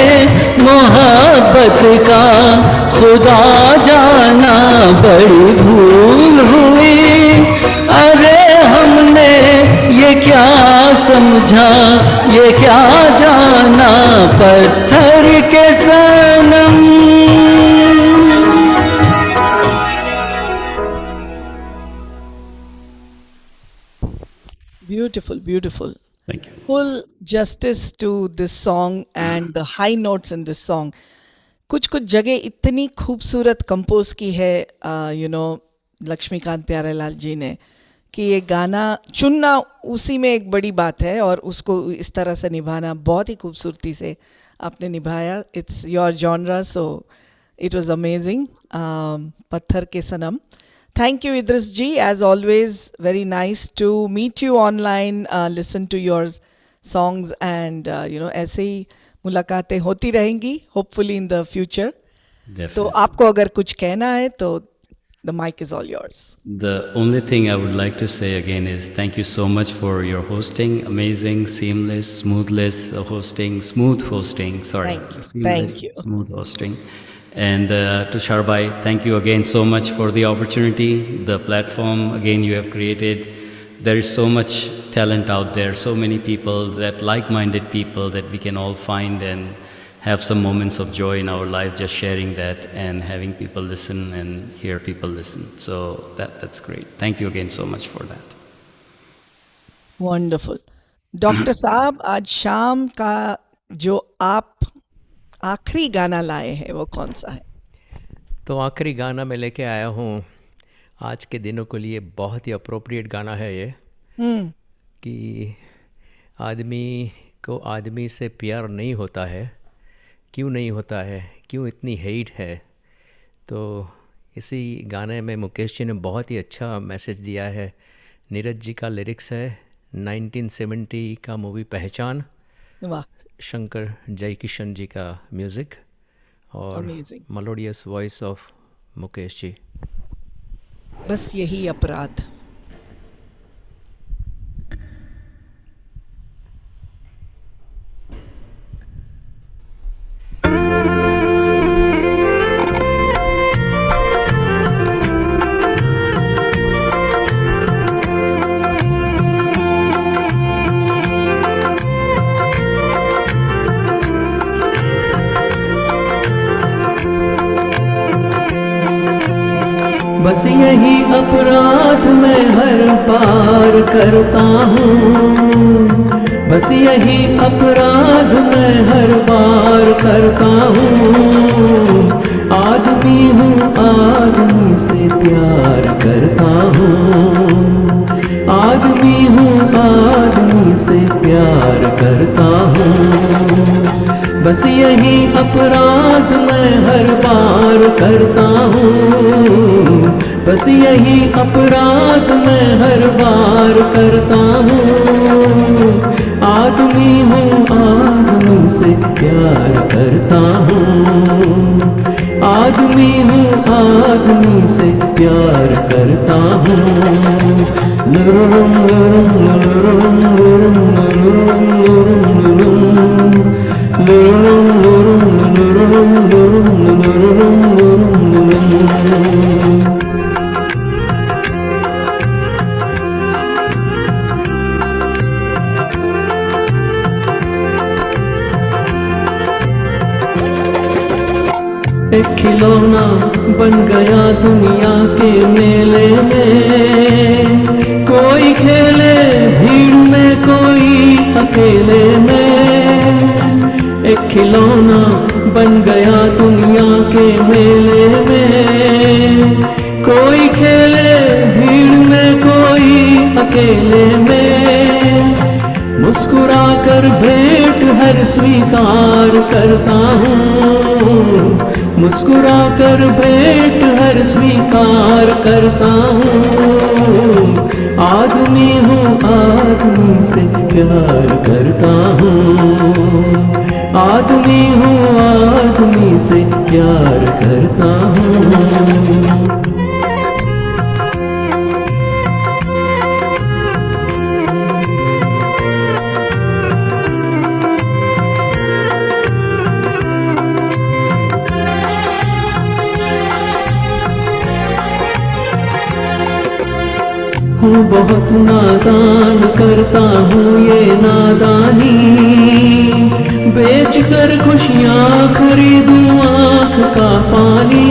मोहब्बत का खुदा जाना बड़ी भूल हुई। अरे हमने ये क्या समझा, ये क्या जाना पत्थर के सनम। Beautiful, beautiful. Thank you. Full justice to this song and the high notes in this song. कुछ कुछ जगह इतनी खूबसूरत कंपोज की है लक्ष्मीकांत प्यारेलाल जी ने कि ये गाना चुनना उसी में एक बड़ी बात है और उसको इस तरह से निभाना बहुत ही खूबसूरती से आपने निभाया. It's your genre, so it was amazing. पत्थर के सनम. Thank you, Idris ji. As always, very nice to meet you online, listen to your songs and, ऐसे ही मुलाकातें होती रहेंगी, hopefully in the future. Definitely. तो आपको अगर कुछ कहना है तो the mic is all yours. The only thing I would like to say again is thank you so much for your hosting. Amazing, seamless, smooth hosting. Sorry. Thank you. Seamless, Thank you. smooth hosting. And Tushar bhai, thank you again so much for the opportunity, the platform again you have created. There is so much talent out there, so many people, that like-minded people that we can all find and have some moments of joy in our life, just sharing that and having people listen and hear people listen. So that's great. Thank you again so much for that. Wonderful. Doctor साहब, आज शाम का जो आप आखिरी गाना लाए हैं वो कौन सा है? तो आखिरी गाना मैं लेके आया हूँ आज के दिनों के लिए. बहुत ही अप्रोप्रिएट गाना है ये. कि आदमी को आदमी से प्यार नहीं होता है. क्यों नहीं होता है, क्यों इतनी हेट है? तो इसी गाने में मुकेश जी ने बहुत ही अच्छा मैसेज दिया है. नीरज जी का लिरिक्स है, 1970 का मूवी पहचान. वाह. शंकर जयकिशन जी का म्यूज़िक और melodious voice of Mukesh ji. बस यही अपराध. पार करता हूँ, बस यही अपराध मैं हर बार करता हूँ। आदमी हूँ, आदमी से प्यार करता हूँ, आदमी हूँ, आदमी से प्यार करता हूँ। बस यही अपराध मैं हर बार करता हूँ, बस यही अपराध मैं हर बार करता हूँ। आदमी हूँ, आदमी से प्यार करता हूँ, आदमी हूँ, आदमी से प्यार करता हूँ। लुरुम लुरुम लुरुम लुरुम लुरुम लुरुम लुरुम लुरुम लुरुम। एक खिलौना बन गया दुनिया के मेले में, कोई खेले भीड़ में, कोई अकेले में। एक खिलौना बन गया दुनिया के मेले में, कोई खेले भीड़ में, कोई अकेले में। मुस्कुरा कर भेंट हर स्वीकार करता हूँ, मुस्कुरा कर भेंट हर स्वीकार करता हूँ। आदमी हूँ, आदमी से प्यार करता हूँ, आदमी हूँ, आदमी से प्यार करता हूँ। हूँ बहुत नादान, करता हूँ ये नादानी, बेच कर खुशियाँ खरीदूँ आँख का पानी।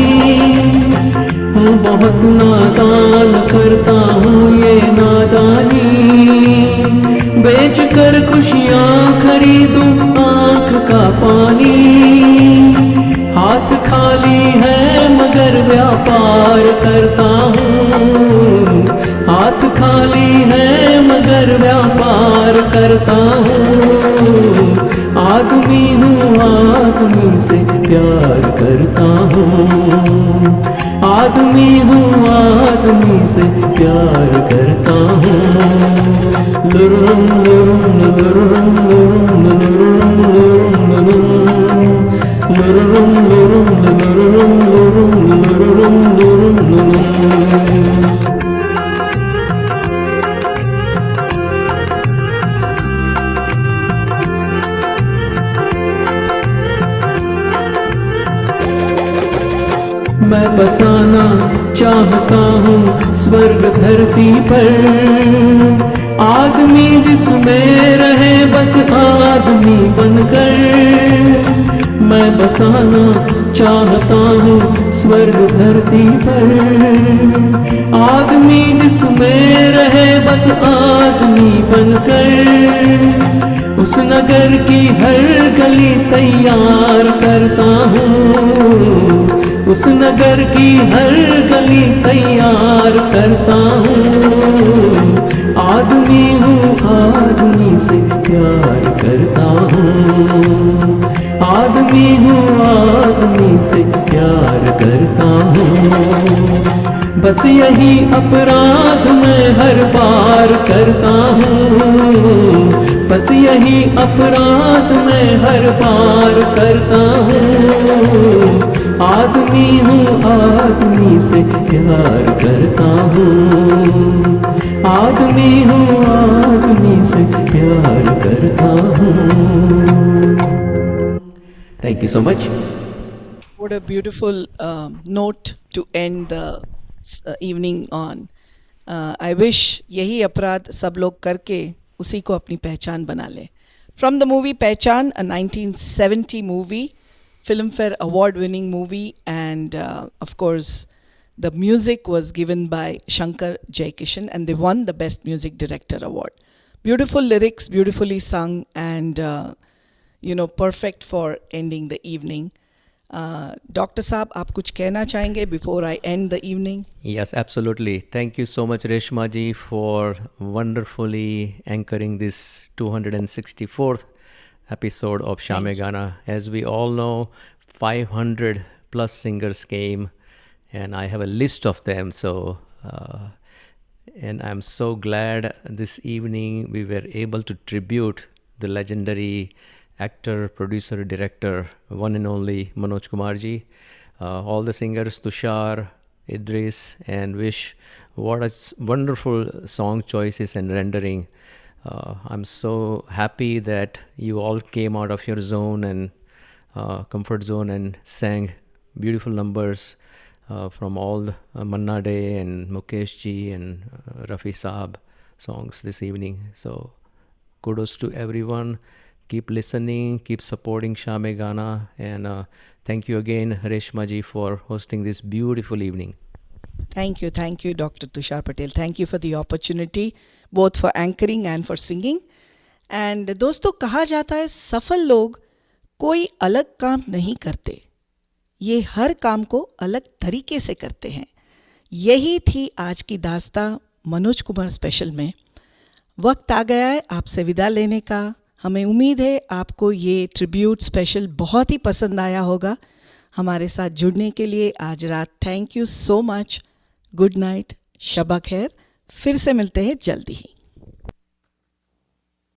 हूँ बहुत नादान, करता हूँ ये नादानी, बेच कर खुशियाँ खरीदूँ आँख का पानी। हाथ खाली है मगर व्यापार करता हूँ, हाथ खाली है मगर व्यापार करता हूँ। आदमी हूँ, आदमी से प्यार करता हूँ, आदमी हूँ, आदमी से प्यार करता हूँ। लुरुम लुरुम लुरुम लुरुम लुरुम लुरुम लुरुम लुरुम लुरुम लुरुम। मैं बसाना चाहता हूँ स्वर्ग धरती पर, आदमी जिसमें रहे बस आदमी बनकर। मैं बसाना चाहता हूँ स्वर्ग धरती पर, आदमी जिसमें रहे बस आदमी बनकर। उस नगर की हर गली तैयार करता हूँ, उस नगर की हर गली तैयार करता हूँ। आदमी हूँ, आदमी से प्यार करता हूँ, आदमी हूँ, आदमी से प्यार करता हूँ। बस यही अपराध मैं हर बार करता हूँ, बस यही अपराध मैं हर बार करता हूँ। आदमी हूँ, आदमी से प्यार करता हूँ, आदमी हूँ, आदमी से प्यार करता हूँ। Thank you so much. What a beautiful note to end the evening on. I wish यही अपराध सब लोग करके उसी को अपनी पहचान बना ले. From the movie Pehchan, a 1970 movie, Filmfare award-winning movie, and of course, The music was given by Shankar Jaikishan and they won the Best Music Director Award. Beautiful lyrics, beautifully sung, and perfect for ending the evening. Dr. Saab, आप कुछ कहना चाहेंगे before I end the evening? Yes, absolutely. Thank you so much, Reshma ji, for wonderfully anchoring this 264th episode of Shame Gana. As we all know, 500 plus singers came, and I have a list of them. So, and I'm so glad this evening we were able to tribute the legendary actor, producer, director, one and only Manoj Kumar ji. All the singers, Tushar, Idris, and Vish, what a wonderful song choices and rendering. I'm so happy that you all came out of your zone and comfort zone and sang beautiful numbers from all Manna Day and Mukesh ji and Rafi Saab songs this evening. So kudos to everyone. Keep listening, keep supporting Shame Gana, and thank you again, Reshma ji, for hosting this beautiful evening. Thank you, Dr. Tushar Patel. Thank you for the opportunity, both for anchoring and for singing. And दोस्तों, कहा जाता है सफल लोग कोई अलग काम नहीं करते, ये हर काम को अलग तरीके से करते हैं. यही थी आज की दास्तां मनोज कुमार स्पेशल में. वक्त आ गया है आपसे विदा लेने का. हमें उम्मीद है आपको ये ट्रिब्यूट स्पेशल बहुत ही पसंद आया होगा. हमारे साथ जुड़ने के लिए आज रात thank you so much. Good night, शबा खैर. फिर से मिलते हैं जल्दी ही.